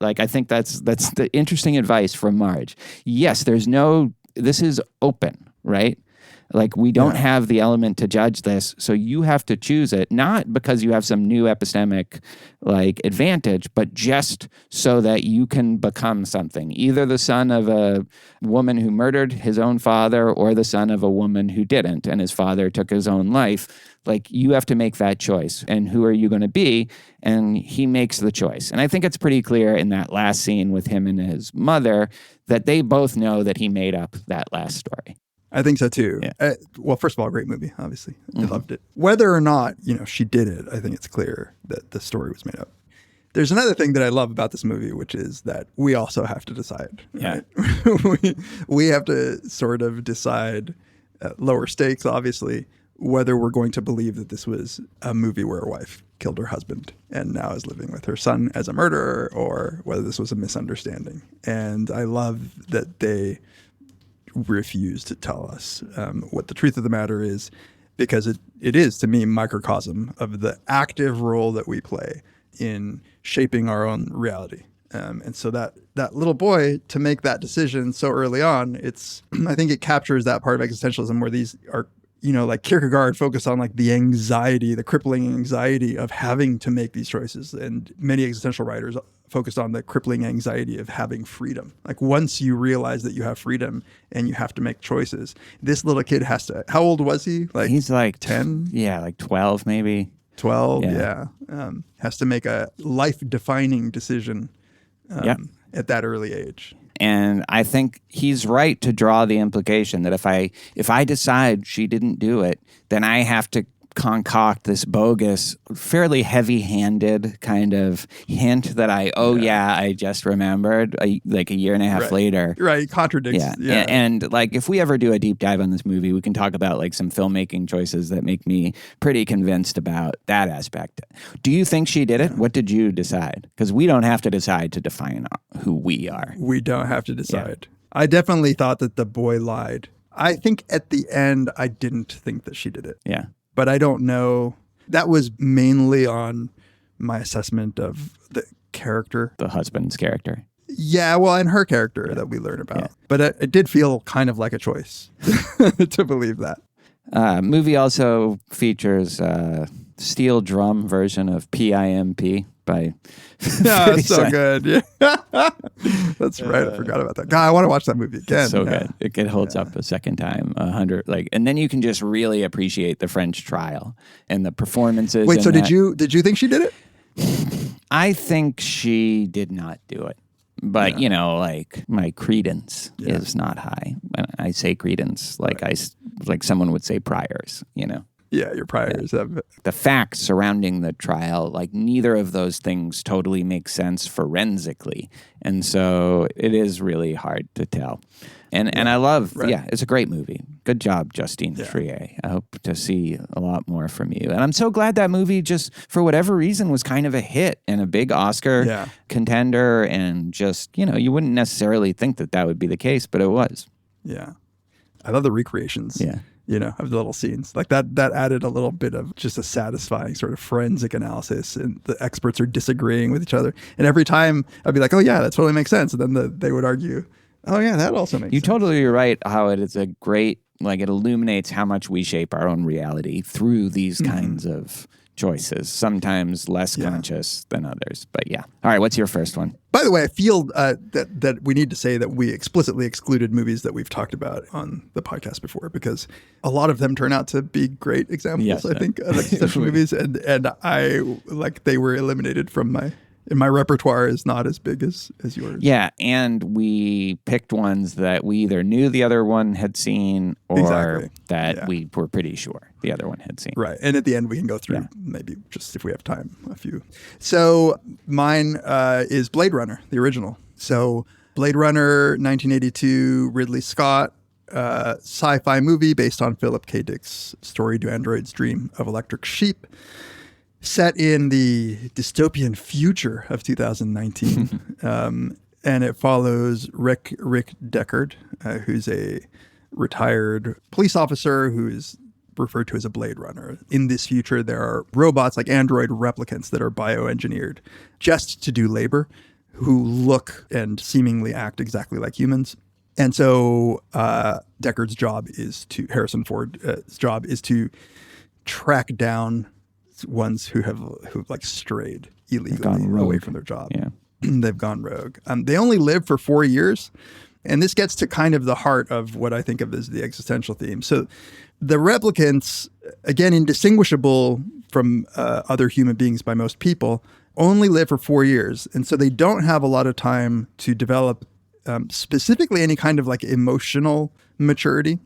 I think that's the interesting advice from Marge. Yes, this is open, right? We don't have the element to judge this, so you have to choose it, not because you have some new epistemic advantage, but just so that you can become something. Either the son of a woman who murdered his own father or the son of a woman who didn't, and his father took his own life. You have to make that choice. And who are you going to be? And he makes the choice. And I think it's pretty clear in that last scene with him and his mother that they both know that he made up that last story. I think so too. Yeah. Well, first of all, great movie, obviously. I loved it. Whether or not, she did it, I think it's clear that the story was made up. There's another thing that I love about this movie, which is that we also have to decide. Right? Yeah. we have to sort of decide at lower stakes, obviously, whether we're going to believe that this was a movie where a wife killed her husband and now is living with her son as a murderer, or whether this was a misunderstanding. And I love that they refuse to tell us what the truth of the matter is, because it is, to me, microcosm of the active role that we play in shaping our own reality. And so that little boy, to make that decision so early on, I think it captures that part of existentialism where these are, Kierkegaard focused on the anxiety, the crippling anxiety of having to make these choices. And many existential writers focused on the crippling anxiety of having freedom. Once you realize that you have freedom and you have to make choices, this little kid has to, how old was he? He's 10? Yeah, 12 maybe. 12, yeah. Has to make a life-defining decision at that early age. And I think he's right to draw the implication that if I decide she didn't do it, then I have to concoct this bogus, fairly heavy-handed kind of hint that I just remembered a year and a half later. Right, it contradicts. Yeah. And if we ever do a deep dive on this movie, we can talk about some filmmaking choices that make me pretty convinced about that aspect. Do you think she did it? What did you decide? Because we don't have to decide to define who we are. We don't have to decide. Yeah. I definitely thought that the boy lied. I think at the end, I didn't think that she did it. Yeah. But I don't know. That was mainly on my assessment of the character. The husband's character. Yeah, well, and her character that we learn about. Yeah. But it did feel kind of like a choice to believe that. Movie also features steel drum version of PIMP by... Yeah, so good. Yeah. That's right. I forgot about that. God, I want to watch that movie again. It's so good. It holds up a second time, 100. And then you can just really appreciate the French trial and the performances. Wait, so did you think she did it? I think she did not do it. But, like my credence is not high. When I say credence, like like someone would say priors, Yeah, your priors have... The facts surrounding the trial, like neither of those things totally make sense forensically. And so it is really hard to tell. And I love, it's a great movie. Good job, Justine Triet. I hope to see a lot more from you. And I'm so glad that movie just, for whatever reason, was kind of a hit and a big Oscar contender. And just, you wouldn't necessarily think that would be the case, but it was. Yeah. I love the recreations. Yeah. Of the little scenes. Like that added a little bit of just a satisfying sort of forensic analysis, and the experts are disagreeing with each other. And every time I'd be like, oh yeah, that totally makes sense. And then they would argue, oh yeah, that also makes sense. You're totally right how it is a great, like it illuminates how much we shape our own reality through these kinds of choices, sometimes less conscious than others. But yeah. All right, what's your first one? By the way, I feel that we need to say that we explicitly excluded movies that we've talked about on the podcast before, because a lot of them turn out to be great examples, I think, of existential movies. And I, they were eliminated from my repertoire is not as big as yours. Yeah, and we picked ones that we either knew the other one had seen or that we were pretty sure the other one had seen. Right, and at the end we can go through maybe just if we have time a few. So mine is Blade Runner, the original. So Blade Runner, 1982, Ridley Scott, sci-fi movie based on Philip K. Dick's story Do Androids Dream of Electric Sheep. Set in the dystopian future of 2019. And it follows Rick Deckard, who's a retired police officer who is referred to as a Blade Runner. In this future, there are robots like android replicants that are bioengineered just to do labor, who look and seemingly act exactly like humans. And so Deckard's job Harrison Ford's job is to track down ones who've strayed illegally away from their job. Yeah. They've gone rogue. They only live for 4 years. And this gets to kind of the heart of what I think of as the existential theme. So the replicants, again, indistinguishable from other human beings by most people, only live for 4 years. And so they don't have a lot of time to develop specifically any kind of emotional maturity.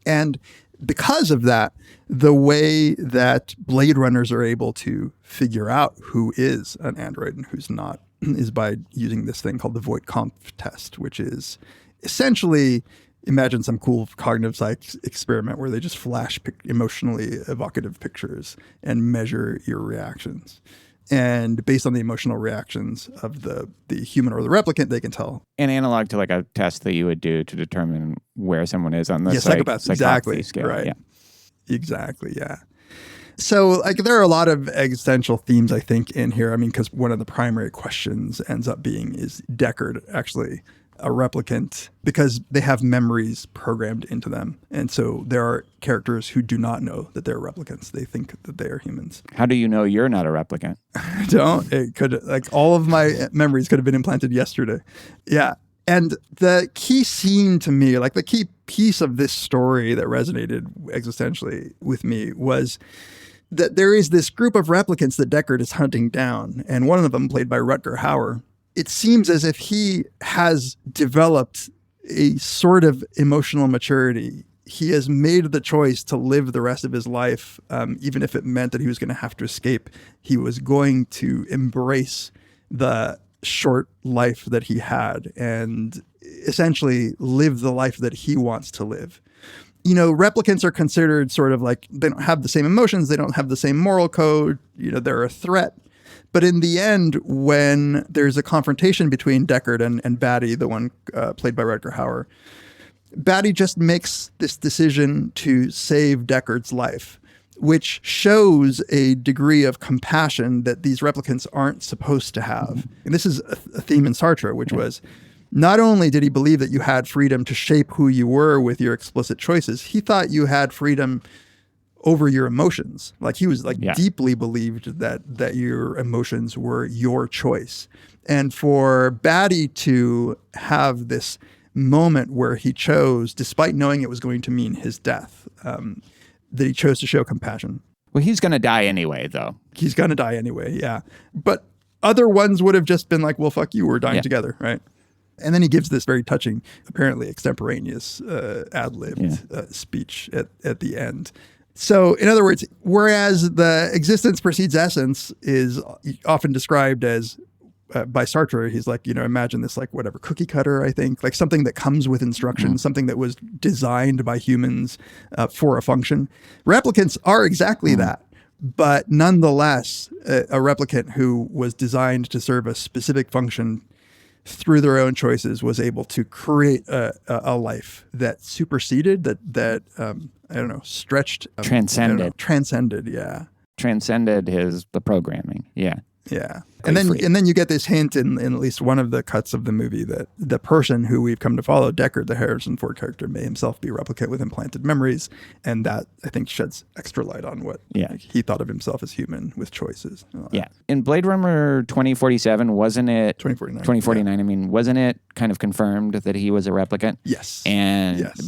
And because of that, the way that Blade Runners are able to figure out who is an android and who's not is by using this thing called the Voight-Kampff test, which is essentially, imagine some cool cognitive science experiment where they just flash emotionally evocative pictures and measure your reactions. And based on the emotional reactions of the human or the replicant, they can tell. An analog to a test that you would do to determine where someone is on the psychopath exactly scale. Right. Yeah. Exactly. Yeah. So there are a lot of existential themes, I think, in here. I mean, because one of the primary questions ends up being, is Deckard actually a replicant? Because they have memories programmed into them. And so there are characters who do not know that they're replicants. They think that they are humans. How do you know you're not a replicant? I don't. It could, all of my memories could have been implanted yesterday. Yeah. And the key scene to me, the key piece of this story that resonated existentially with me was that there is this group of replicants that Deckard is hunting down. And one of them, played by Rutger Hauer, it seems as if he has developed a sort of emotional maturity. He has made the choice to live the rest of his life, even if it meant that he was going to have to escape. He was going to embrace the short life that he had and essentially live the life that he wants to live. Replicants are considered sort of they don't have the same emotions, they don't have the same moral code, they're a threat. But in the end, when there's a confrontation between Deckard and Batty, the one played by Rutger Hauer, Batty just makes this decision to save Deckard's life, which shows a degree of compassion that these replicants aren't supposed to have. And this is a theme in Sartre, which was, not only did he believe that you had freedom to shape who you were with your explicit choices, he thought you had freedom over your emotions. He was deeply believed that your emotions were your choice. And for Batty to have this moment where he chose, despite knowing it was going to mean his death, that he chose to show compassion. Well, he's going to die anyway, though. He's going to die anyway, yeah. But Other ones would have just been like, well, fuck you, we're dying Yeah. together, right? And then he gives this very touching, apparently extemporaneous ad-libbed speech at the end. So, in other words, whereas the existence precedes essence is often described as, by Sartre, he's like, imagine this like whatever cookie cutter, I think, like something that comes with instructions, something that was designed by humans for a function. Replicants are exactly that. But nonetheless, a replicant who was designed to serve a specific function through their own choices was able to create a life that superseded, that stretched. Transcended, yeah. Transcended the programming, yeah. Yeah. And then you get this hint in at least one of the cuts of the movie that the person who we've come to follow, Deckard, the Harrison Ford character, may himself be a replicant with implanted memories. And that, I think, sheds extra light on what he thought of himself as human with choices. Yeah. In Blade Runner 2047, wasn't it? 2049. I mean, wasn't it kind of confirmed that he was a replicant? Yes.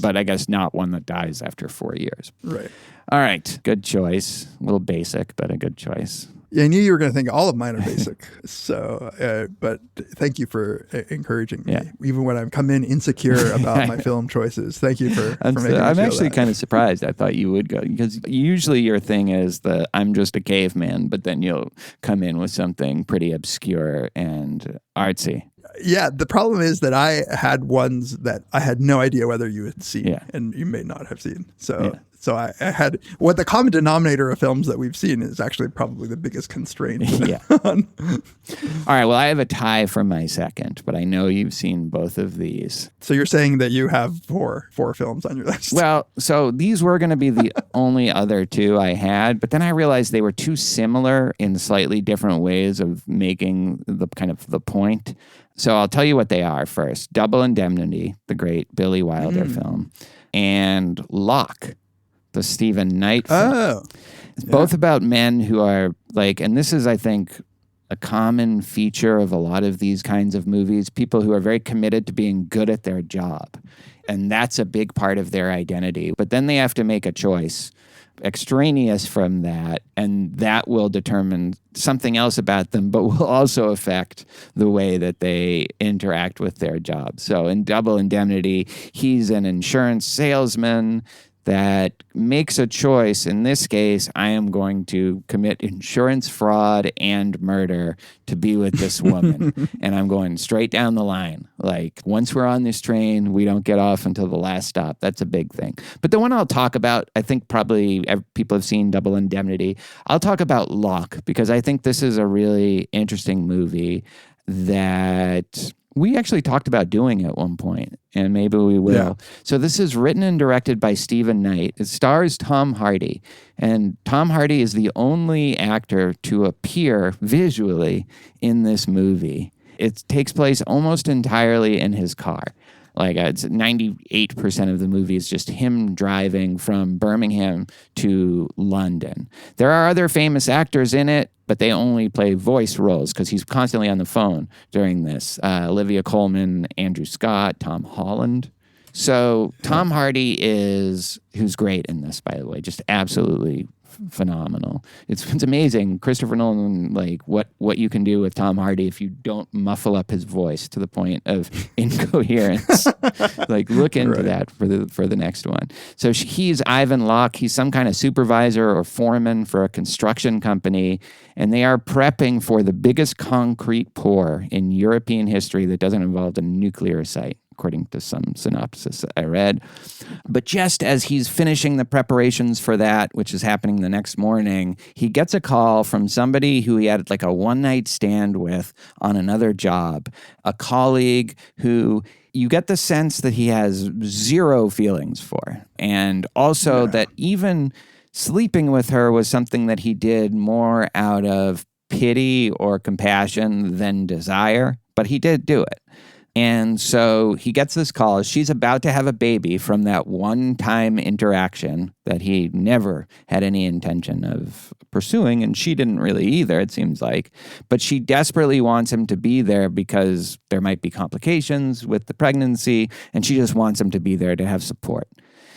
But I guess not one that dies after 4 years. Right. All right. Good choice. A little basic, but a good choice. Yeah, I knew you were going to think all of mine are basic. So, but thank you for encouraging me, even when I'm come in insecure about my film choices. Thank you for making me feel I'm actually that. kind of surprised. I thought you would go, because usually your thing is I'm just a caveman, but then you'll come in with something pretty obscure and artsy. Yeah, the problem is that I had ones that I had no idea whether you had seen, and you may not have seen. So I had what the common denominator of films that we've seen is actually probably the biggest constraint. All right, well, I have a tie for my second, but I know you've seen both of these. So you're saying that you have four films on your list. Well, so these were going to be the only other two I had, but then I realized they were too similar in slightly different ways of making the kind of the point. So I'll tell you what they are first. Double Indemnity, the great Billy Wilder film, and Locke, the Stephen Knight film. It's both about men who are like, and this is, I think, a common feature of a lot of these kinds of movies, people who are very committed to being good at their job. And that's a big part of their identity. But then they have to make a choice extraneous from that, and that will determine something else about them, but will also affect the way that they interact with their job. So in Double Indemnity, he's an insurance salesman that makes a choice. In this case, I am going to commit insurance fraud and murder to be with this woman. And I'm going straight down the line. Like, once we're on this train, we don't get off until the last stop. That's a big thing. But the one I'll talk about, I think probably people have seen Double Indemnity. I'll talk about Locke, because I think this is a really interesting movie that we actually talked about doing at one point, and maybe we will. Yeah. So this is written and directed by Stephen Knight. It stars Tom Hardy, and Tom Hardy is the only actor to appear visually in this movie. It takes place almost entirely in his car. Like, it's 98% of the movie is just him driving from Birmingham to London. There are other famous actors in it, but they only play voice roles because he's constantly on the phone during this. Olivia Colman, Andrew Scott, Tom Holland. So Tom Hardy who's great in this, by the way, just absolutely phenomenal. It's amazing. Christopher Nolan, like what you can do with Tom Hardy if you don't muffle up his voice to the point of incoherence. Like, look into that for the next one. So he's Ivan Locke. He's some kind of supervisor or foreman for a construction company, and they are prepping for the biggest concrete pour in European history that doesn't involve a nuclear site, according to some synopsis I read. But just as he's finishing the preparations for that, which is happening the next morning, he gets a call from somebody who he had like a one-night stand with on another job, a colleague who you get the sense that he has zero feelings for. And also that even sleeping with her was something that he did more out of pity or compassion than desire, but he did do it. And so he gets this call. She's about to have a baby from that one-time interaction that he never had any intention of pursuing, and she didn't really either, it seems like. But she desperately wants him to be there because there might be complications with the pregnancy, and she just wants him to be there to have support.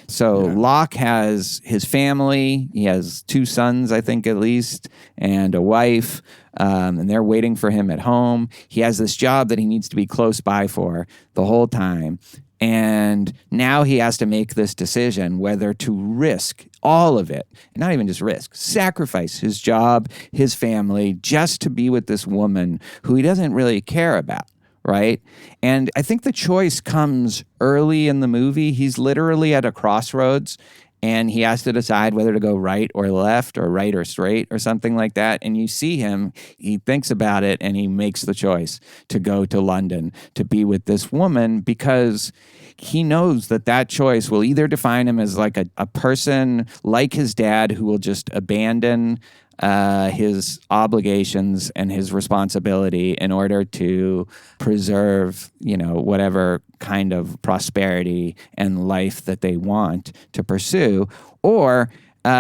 So Locke has his family. He has 2 sons, I think, at least, and a wife. And they're waiting for him at home. He has this job that he needs to be close by for the whole time. And now he has to make this decision whether to risk all of it, not even just risk, sacrifice his job, his family, just to be with this woman who he doesn't really care about, right? And I think the choice comes early in the movie. He's literally at a crossroads, and he has to decide whether to go right or left or right or straight or something like that. And you see him, he thinks about it, and he makes the choice to go to London to be with this woman because he knows that that choice will either define him as like a person like his dad who will just abandon his obligations and his responsibility in order to preserve, whatever kind of prosperity and life that they want to pursue, or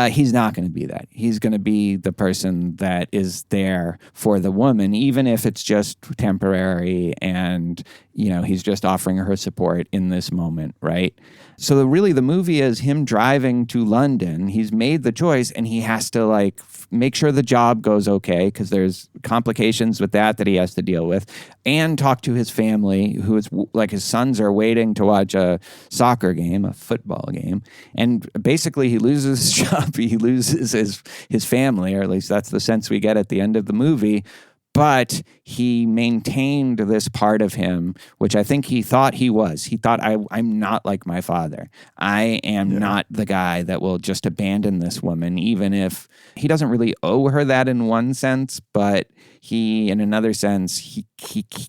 he's not going to be that. He's going to be the person that is there for the woman, even if it's just temporary and, he's just offering her support in this moment, right? So the movie is him driving to London. He's made the choice, and he has to make sure the job goes okay because there's complications with that he has to deal with, and talk to his family, who is like his sons are waiting to watch a soccer game, a football game, and basically he loses his job, he loses his family, or at least that's the sense we get at the end of the movie. But he maintained this part of him, which I think he thought he was. He thought, I'm not like my father. I am not the guy that will just abandon this woman, even if he doesn't really owe her that in one sense, but he, in another sense, he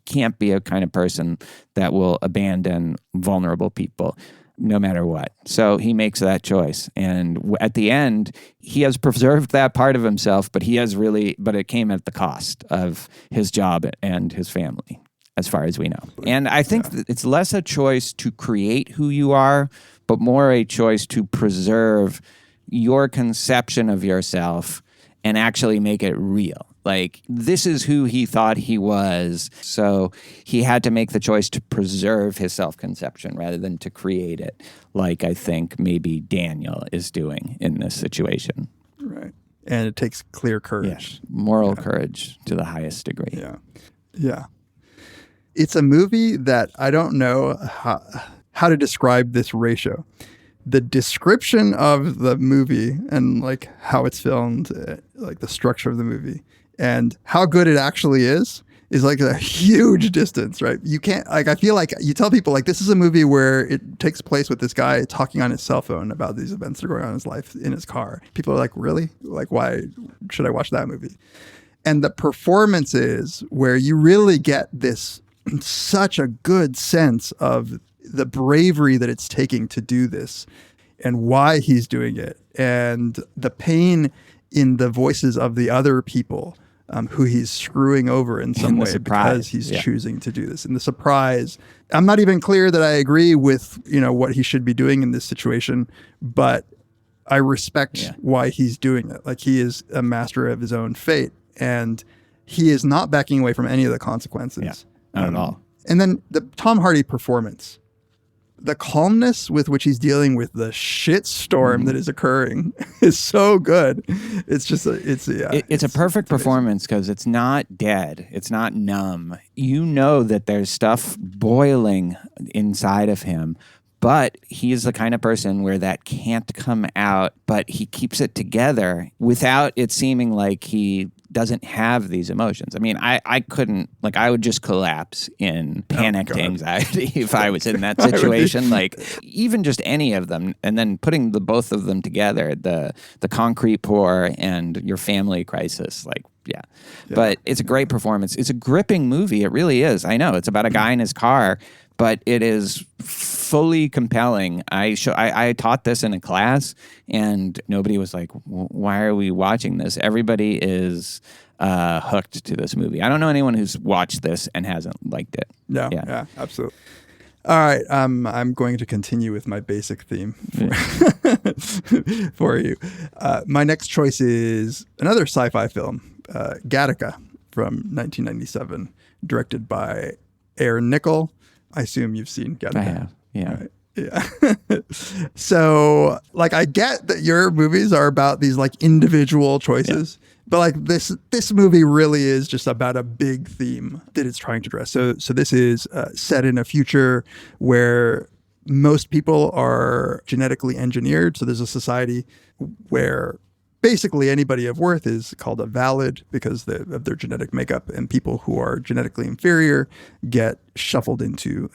can't be a kind of person that will abandon vulnerable people no matter what. So he makes that choice. And at the end, he has preserved that part of himself, but it came at the cost of his job and his family, as far as we know. And I think that it's less a choice to create who you are, but more a choice to preserve your conception of yourself and actually make it real. Like, this is who he thought he was. So he had to make the choice to preserve his self-conception rather than to create it, like I think maybe Daniel is doing in this situation. Right. And it takes clear courage. Yes. Moral courage to the highest degree. Yeah. Yeah. It's a movie that I don't know how to describe this ratio. The description of the movie and how it's filmed, the structure of the movie, and how good it actually is a huge distance, right? You can't, I feel like you tell people this is a movie where it takes place with this guy talking on his cell phone about these events that are going on in his life in his car. People are like, really? Why should I watch that movie? And the performances where you really get this such a good sense of the bravery that it's taking to do this and why he's doing it, and the pain in the voices of the other people who he's screwing over in some way because he's choosing to do this. And the surprise, I'm not even clear that I agree with, what he should be doing in this situation, but I respect why he's doing it. He is a master of his own fate, and he is not backing away from any of the consequences. Yeah, not at all. And then the Tom Hardy performance, the calmness with which he's dealing with the shit storm that is occurring is so good. It's just it's a perfect performance because it's not dead. It's not numb. You know that there's stuff boiling inside of him, but he is the kind of person where that can't come out, but he keeps it together without it seeming like he doesn't have these emotions. I mean, I couldn't, I would just collapse in panicked anxiety if I was in that situation. Even just any of them, and then putting the both of them together, the concrete pour and your family crisis, But it's a great performance. It's a gripping movie. It really is. I know it's about a guy in his car, but it is fully compelling. I taught this in a class, and nobody was like, why are we watching this? Everybody is hooked to this movie. I don't know anyone who's watched this and hasn't liked it. No, yeah, absolutely. All right, I'm going to continue with my basic theme for you. My next choice is another sci-fi film, Gattaca from 1997, directed by Aaron Nickel. I assume you've seen Gattaca. I have, yeah. Right. Yeah. So, like, I get that your movies are about these like individual choices, but like this movie really is just about a big theme that it's trying to address. So this is set in a future where most people are genetically engineered. So there's a society where basically anybody of worth is called a valid because of their genetic makeup, and people who are genetically inferior get shuffled into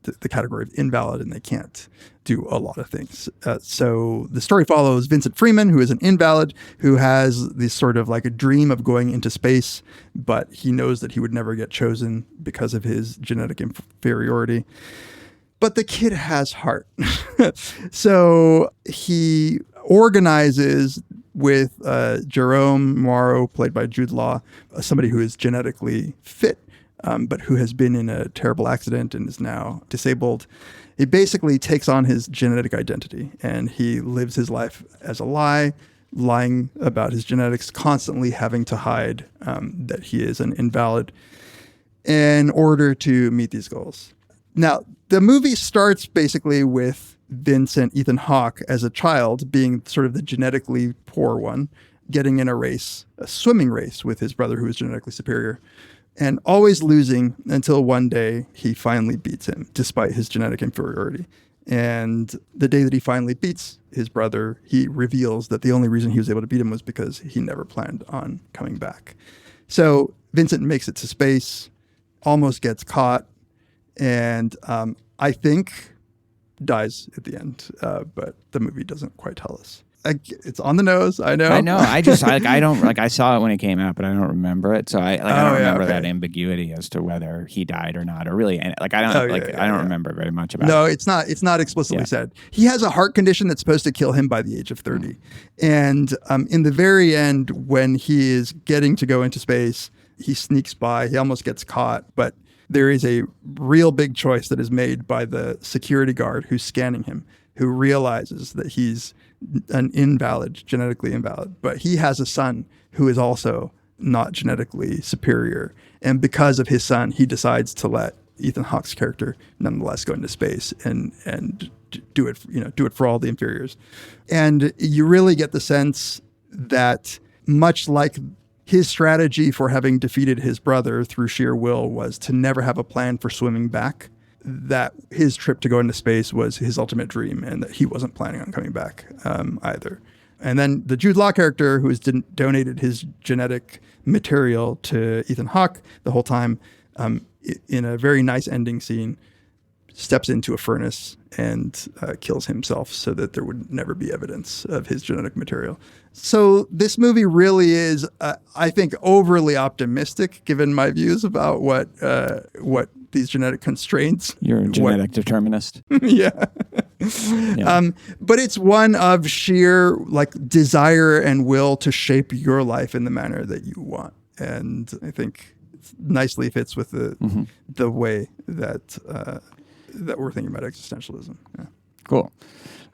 the category of invalid, and they can't do a lot of things. So the story follows Vincent Freeman, who is an invalid, who has this sort of like a dream of going into space, but he knows that he would never get chosen because of his genetic inferiority. But the kid has heart. So he organizes with Jerome Morrow, played by Jude Law, somebody who is genetically fit, but who has been in a terrible accident and is now disabled. He basically takes on his genetic identity, and he lives his life as a lie, lying about his genetics, constantly having to hide that he is an invalid in order to meet these goals. Now, the movie starts basically with Vincent Ethan Hawke as a child being sort of the genetically poor one, getting in a swimming race with his brother who is genetically superior, and always losing until one day he finally beats him despite his genetic inferiority. And the day that he finally beats his brother, he reveals that the only reason he was able to beat him was because he never planned on coming back. So Vincent makes it to space, almost gets caught, and I think dies at the end, but the movie doesn't quite tell us. It's on the nose. I know. I don't like. I saw it when it came out, but I don't remember it. So I don't remember okay. that ambiguity as to whether he died or not, or really. Like I don't. I don't remember very much about. No, it. it's not explicitly said. He has a heart condition that's supposed to kill him by the age of 30, and in the very end, when he is getting to go into space, he sneaks by. He almost gets caught, but there is a real big choice that is made by the security guard who's scanning him, who realizes that he's an invalid, genetically invalid, but he has a son who is also not genetically superior. And because of his son, he decides to let Ethan Hawke's character nonetheless go into space and do it for all the inferiors. And you really get the sense that much like his strategy for having defeated his brother through sheer will was to never have a plan for swimming back, that his trip to go into space was his ultimate dream and that he wasn't planning on coming back either. And then the Jude Law character, who has donated his genetic material to Ethan Hawke the whole time, in a very nice ending scene, steps into a furnace and kills himself so that there would never be evidence of his genetic material. So this movie really is, I think, overly optimistic, given my views about what these genetic constraints. You're a genetic determinist. Yeah. But it's one of sheer like desire and will to shape your life in the manner that you want. And I think it nicely fits with the way that we're thinking about existentialism. Yeah. Cool.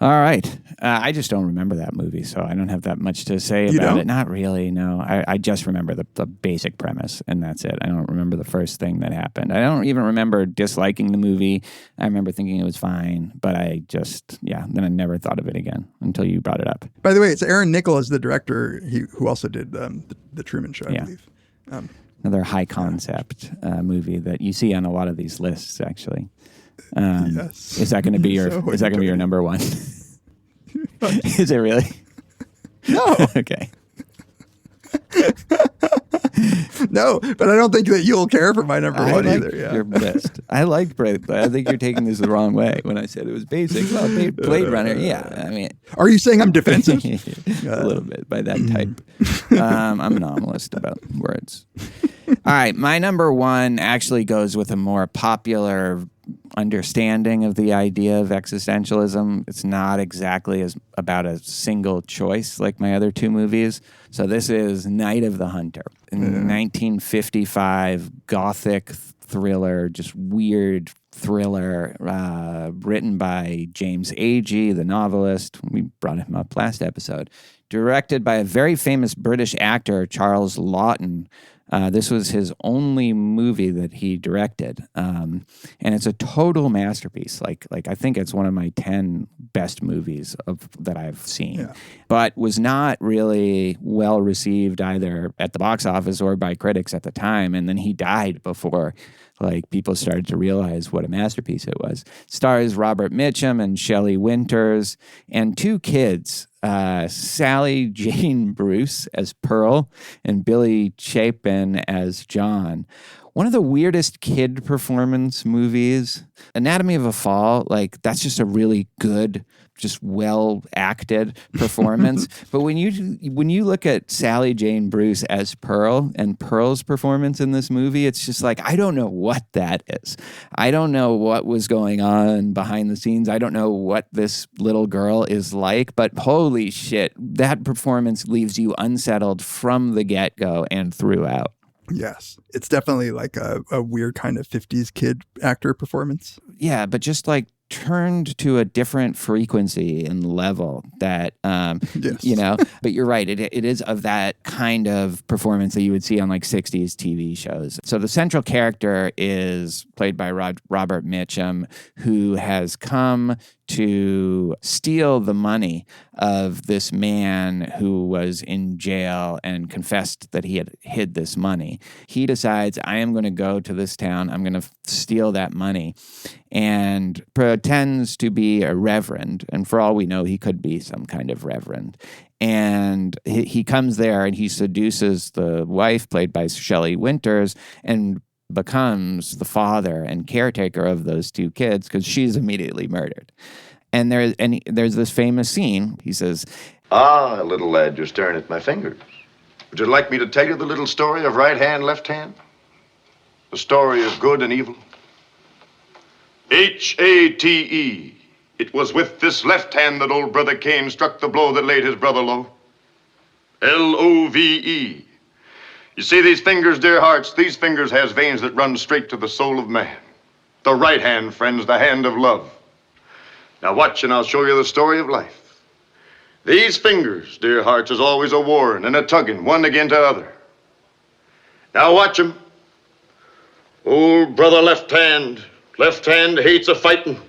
All right. I just don't remember that movie, so I don't have that much to say about it. Not really, no. I just remember the basic premise, and that's it. I don't remember the first thing that happened. I don't even remember disliking the movie. I remember thinking it was fine, but then I never thought of it again until you brought it up. By the way, it's Aaron Nichols, the director, who also did the Truman Show, I believe. Another high concept movie that you see on a lot of these lists, actually. Yes. Is that going to be your number one? Is it really? No. Okay. No, but I don't think that you'll care for my number one either. Yeah. Your list. I liked Blade, but I think you're taking this the wrong way when I said it was basic. Well, Blade Runner, yeah. I mean, are you saying I'm defensive? A little bit by that type. I'm a nominalist about words. All right, my number one actually goes with a more popular understanding of the idea of existentialism. It's not exactly about a single choice like my other two movies. So this is Night of the Hunter, a 1955 gothic thriller, just weird thriller, written by James Agee, the novelist. We brought him up last episode. Directed by a very famous British actor, Charles Laughton, This was his only movie that he directed, and it's a total masterpiece. Like I think it's one of my 10 best movies that I've seen, but was not really well received either at the box office or by critics at the time. And then he died before people started to realize what a masterpiece it was. Stars Robert Mitchum and Shelley Winters and 2 kids, Sally Jane Bruce as Pearl and Billy Chapin as John. One of the weirdest kid performance movies, Anatomy of a Fall, that's just a really good, just well acted performance. But when you look at Sally Jane Bruce as Pearl and Pearl's performance in this movie, it's just I don't know what that is. I don't know what was going on behind the scenes. I don't know what this little girl is like, but holy shit, that performance leaves you unsettled from the get-go and throughout. Yes. It's definitely a weird kind of 50s kid actor performance. Yeah, but just turned to a different frequency and level that, Yes. but you're right. It is of that kind of performance that you would see on 60s TV shows. So the central character is played by Robert Mitchum, who has come to steal the money of this man who was in jail and confessed that he had hid this money. He decides, I am going to go to this town. I'm going to steal that money, and pretends to be a reverend. And for all we know, he could be some kind of reverend. And he comes there and he seduces the wife, played by Shelley Winters, and becomes the father and caretaker of those 2 kids because she's immediately murdered. And there's this famous scene. He says, Ah, little lad, you're staring at my fingers. Would you like me to tell you the little story of right hand, left hand? The story of good and evil? H-A-T-E. It was with this left hand that old brother Cain struck the blow that laid his brother low. L-O-V-E. You see these fingers, dear hearts? These fingers has veins that run straight to the soul of man. The right hand, friends, the hand of love. Now watch and I'll show you the story of life. These fingers, dear hearts, is always a warring and a tugging, one against the other. Now watch 'em. Old brother left hand hates a fighting,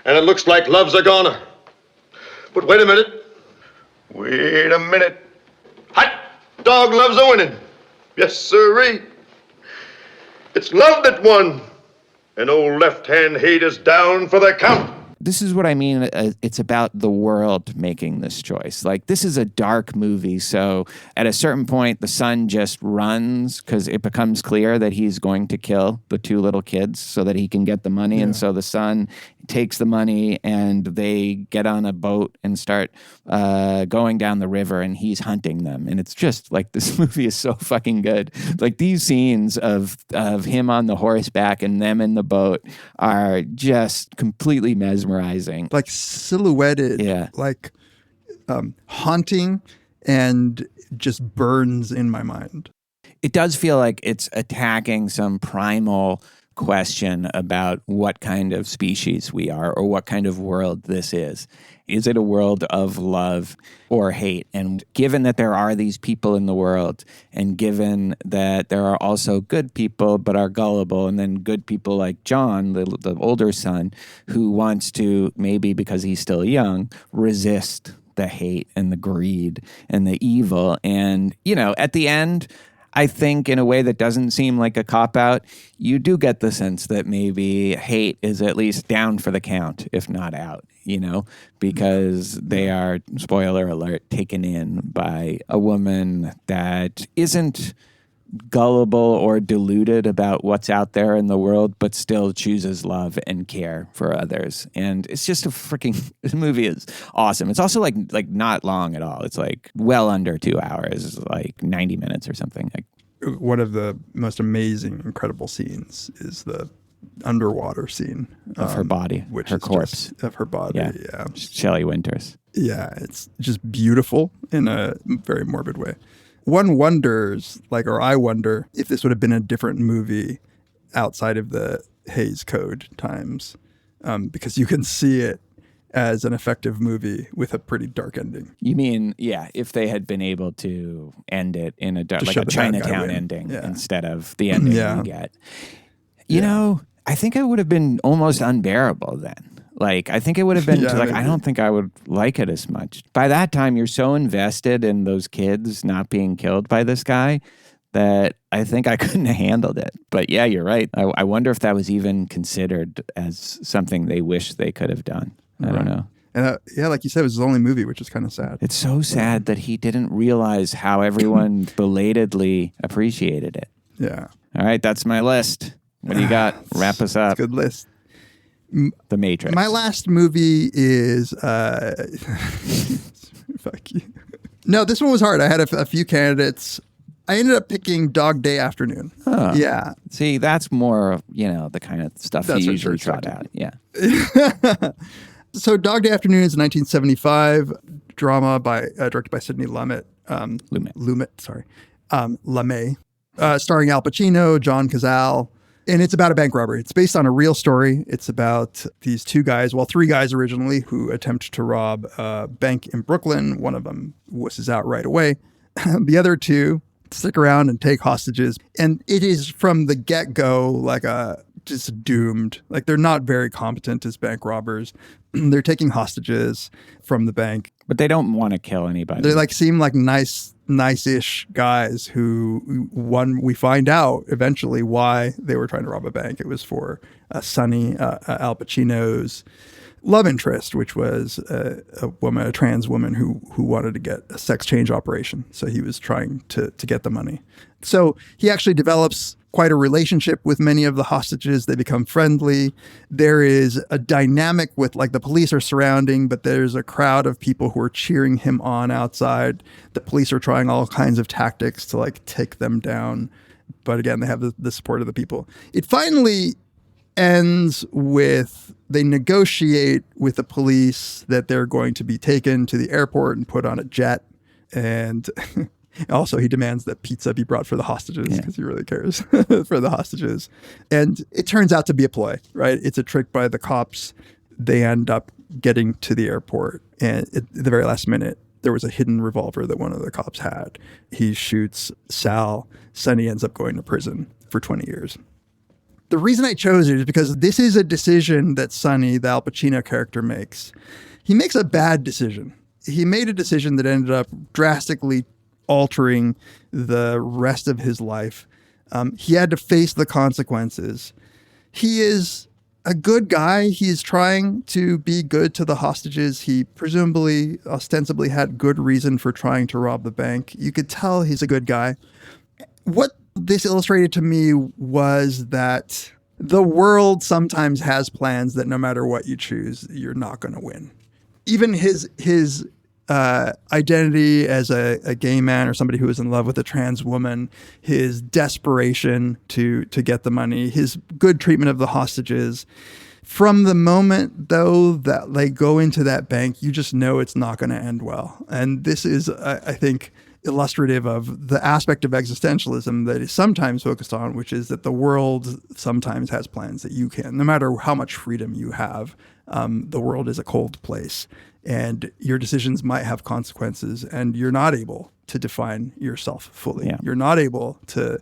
and it looks like love's a goner. But wait a minute. Hot dog loves a winning. Yes, sirree. It's love that won, and old left hand hate is down for the count. this is what I mean. It's about the world making this choice. This is a dark movie. So at a certain point, the son just runs because it becomes clear that he's going to kill the two little kids so that he can get the money. Yeah. And so the son takes the money and they get on a boat and start going down the river, and he's hunting them. And it's just this movie is so fucking good. These scenes of him on the horseback and them in the boat are just completely mesmerizing. Silhouetted, yeah. Haunting, and just burns in my mind. It does feel like it's attacking some primal question about what kind of species we are or what kind of world this is. Is it a world of love or hate? And given that there are these people in the world, and given that there are also good people but are gullible, and then good people like John, the older son, who wants to, maybe because he's still young, resist the hate and the greed and the evil. And, at the end, I think in a way that doesn't seem like a cop-out, you do get the sense that maybe hate is at least down for the count, if not out, because they are, spoiler alert, taken in by a woman that isn't gullible or deluded about what's out there in the world, but still chooses love and care for others. And it's just this movie is awesome. It's also not long at all. It's well under 2 hours, 90 minutes or something. One of the most amazing, incredible scenes is the underwater scene of her body, which her is corpse of her body. Yeah. Shelley Winters. Yeah. It's just beautiful in a very morbid way. One wonders, or I wonder if this would have been a different movie outside of the Hays Code times, because you can see it as an effective movie with a pretty dark ending. You mean, yeah, if they had been able to end it in a To like show a the bad guy Chinatown win. ending Yeah. instead of the ending Yeah. we get. You know, I think it would have been almost unbearable then. Like, I think it would have been Yeah, like, I maybe. don't think I would like it as much. By that time, you're so invested in those kids not being killed by this guy that I think I couldn't have handled it. But yeah, you're right. I wonder if that was even considered as something they wish they could have done. I don't know. And yeah, like you said, it was his only movie, which is kind of sad. It's so sad that he didn't realize how everyone belatedly appreciated it. Yeah. All right, that's my list. What do you got? Wrap us up. Good list. The Matrix. My last movie is fuck you. No, this one was hard. I had a few candidates. I ended up picking Dog Day Afternoon. Huh. Yeah. See, that's more, the kind of stuff That's you what you're usually trot out. expecting. Yeah. So Dog Day Afternoon is a 1975 drama directed by Sidney Lumet. Lumet, starring Al Pacino, John Cazale. And it's about a bank robbery. It's based on a real story. It's about these three guys originally, who attempt to rob a bank in Brooklyn. One of them wusses out right away. The other two stick around and take hostages. And it is from the get-go just doomed. Like, they're not very competent as bank robbers. They're taking hostages from the bank. But they don't want to kill anybody. They seem like nice-ish guys who we find out eventually why they were trying to rob a bank. It was for Sonny, Al Pacino's love interest, which was a trans woman who wanted to get a sex change operation. So he was trying to get the money. So he actually develops quite a relationship with many of the hostages. They become friendly. There is a dynamic with the police are surrounding, but there's a crowd of people who are cheering him on outside. The police are trying all kinds of tactics to take them down. But again, they have the support of the people. It finally ends with they negotiate with the police that they're going to be taken to the airport and put on a jet. And also, he demands that pizza be brought for the hostages because he really cares for the hostages. And it turns out to be a ploy, right? It's a trick by the cops. They end up getting to the airport. And at the very last minute, there was a hidden revolver that one of the cops had. He shoots Sal. Sonny ends up going to prison for 20 years. The reason I chose it is because this is a decision that Sonny, the Al Pacino character, makes. He makes a bad decision. He made a decision that ended up drastically altering the rest of his life. He had to face the consequences. He is a good guy. He's trying to be good to the hostages. He presumably, ostensibly had good reason for trying to rob the bank. You could tell he's a good guy. What this illustrated to me was that the world sometimes has plans that no matter what you choose, you're not going to win. Even his identity as a gay man or somebody who is in love with a trans woman, his desperation to get the money, his good treatment of the hostages. From the moment, though, that they go into that bank, you just know it's not going to end well. And this is, I think, illustrative of the aspect of existentialism that is sometimes focused on, which is that the world sometimes has plans that you can, no matter how much freedom you have, the world is a cold place. And your decisions might have consequences, and you're not able to define yourself fully. Yeah. You're not able to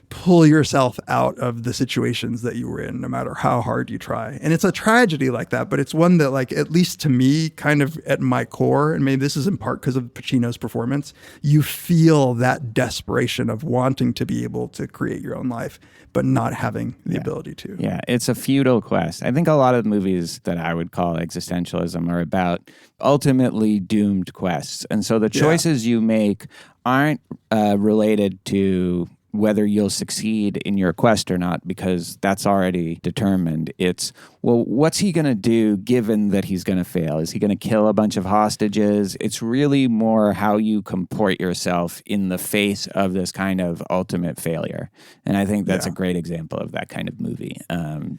pull yourself out of the situations that you were in, no matter how hard you try. And it's a tragedy like that, but it's one that, at least to me, kind of at my core, and maybe this is in part because of Pacino's performance, you feel that desperation of wanting to be able to create your own life, but not having the ability to. Yeah, it's a futile quest. I think a lot of movies that I would call existentialism are about ultimately doomed quests. And so the choices you make aren't related to whether you'll succeed in your quest or not, because that's already determined. It's, well, what's he going to do given that he's going to fail? Is he going to kill a bunch of hostages? It's really more how you comport yourself in the face of this kind of ultimate failure. And I think that's a great example of that kind of movie,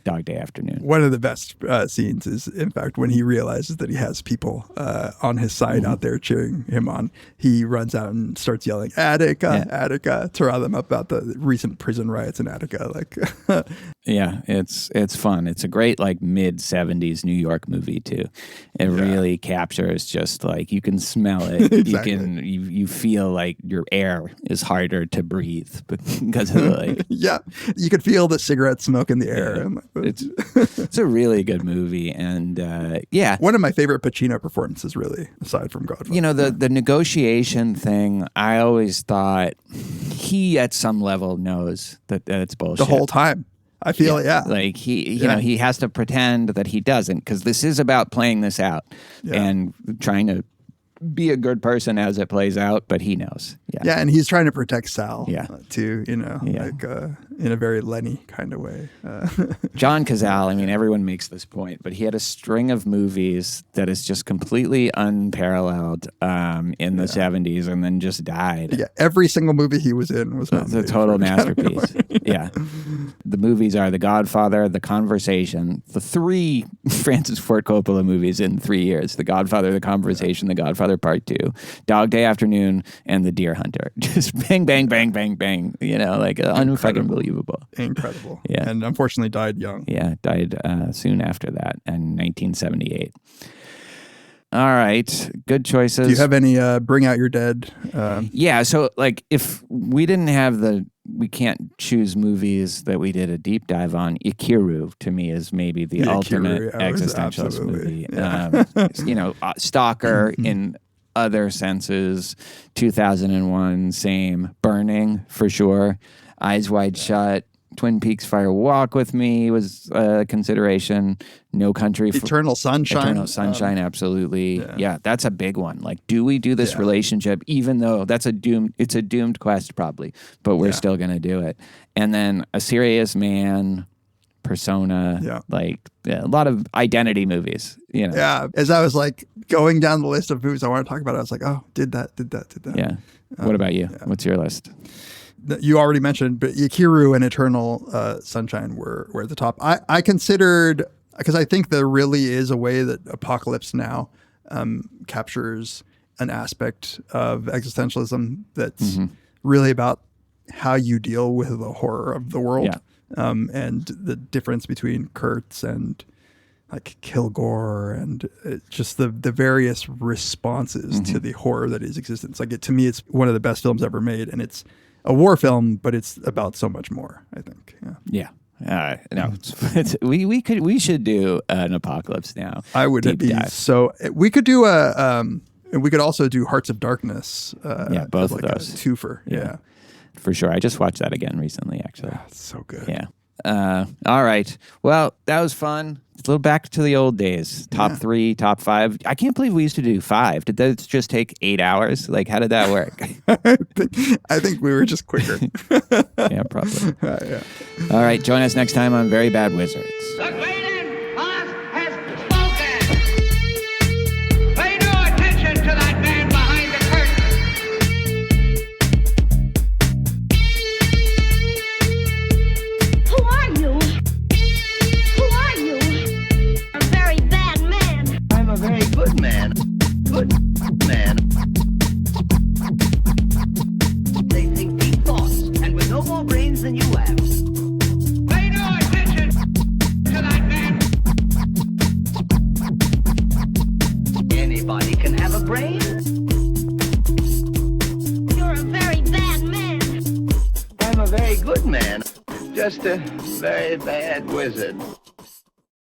Dog Day Afternoon. One of the best scenes is, in fact, when he realizes that he has people on his side out there cheering him on. He runs out and starts yelling, Attica, Attica, to rile them up about the recent prison riots in Attica. Like, Yeah, it's fun. It's a great like mid-70s New York movie too. It really captures just like you can smell it. Exactly. You feel like your air is harder to breathe because of the, like yeah, you could feel the cigarette smoke in the air. Yeah. And, like, it's a really good movie, and one of my favorite Pacino performances, really, aside from Godfather. You know, the negotiation thing, I always thought he at some level knows that it's bullshit. The whole time. I feel it, yeah. Like you know, he has to pretend that he doesn't, because this is about playing this out and trying to be a good person as it plays out, but he knows. Yeah, and he's trying to protect Sal too, you know, Yeah. like in a very Lenny kind of way. John Cazale, I mean, everyone makes this point, but he had a string of movies that is just completely unparalleled in the 70s, and then just died. Yeah, every single movie he was in was a total masterpiece. Yeah. The movies are The Godfather, The Conversation, the 3 Francis Ford Coppola movies in 3 years: The Godfather, The Conversation, The Godfather Part 2, Dog Day Afternoon, and The Deer Hunter. Just bang, bang, bang, bang, bang. You know, like unfucking believable. Incredible. Yeah. And unfortunately died young. Yeah, died soon after that in 1978. All right, good choices. Do you have any Bring Out Your Dead? Yeah, so like if we didn't have we can't choose movies that we did a deep dive on, Ikiru to me is maybe the ultimate existentialist movie. Yeah. You know, Stalker in other senses, 2001, same. Burning for sure. Eyes Wide Shut. Twin Peaks Fire Walk with Me was a consideration. No Country for Eternal Sunshine. Eternal Sunshine, absolutely. Yeah, that's a big one. Like, do we do this relationship, even though it's a doomed quest probably, but we're still going to do it. And then A Serious Man, Persona, like a lot of identity movies, you know. Yeah, as I was like going down the list of movies I want to talk about, I was like, oh, did that. Yeah. What about you? Yeah. What's your list? You already mentioned, but Ikiru and Eternal Sunshine were at the top. I considered, because I think there really is a way that Apocalypse Now captures an aspect of existentialism that's really about how you deal with the horror of the world, and the difference between Kurtz and like Kilgore, and just the various responses to the horror that is existence. Like to me, it's one of the best films ever made, and it's a war film, but it's about so much more, I think. Yeah. No, we should do an Apocalypse Now. I would deep be dive. So we could do we could also do Hearts of Darkness. Both like of those. a twofer. Yeah. For sure. I just watched that again recently, actually. It's so good. Yeah. All right. Well, that was fun. It's a little back to the old days. Top 3, top 5. I can't believe we used to do 5. Did that just take 8 hours? Like, how did that work? I think we were just quicker. Yeah, probably. All right. Join us next time on Very Bad Wizards. The great boss has spoken. Pay no attention to that man behind the curtain. Who are you? Who are you? A very bad man. I'm a very good man. Good man. They think deep thoughts, and with no more brains than you have. Pay no attention to that man. Anybody can have a brain. You're a very bad man. I'm a very good man. Just a very bad wizard.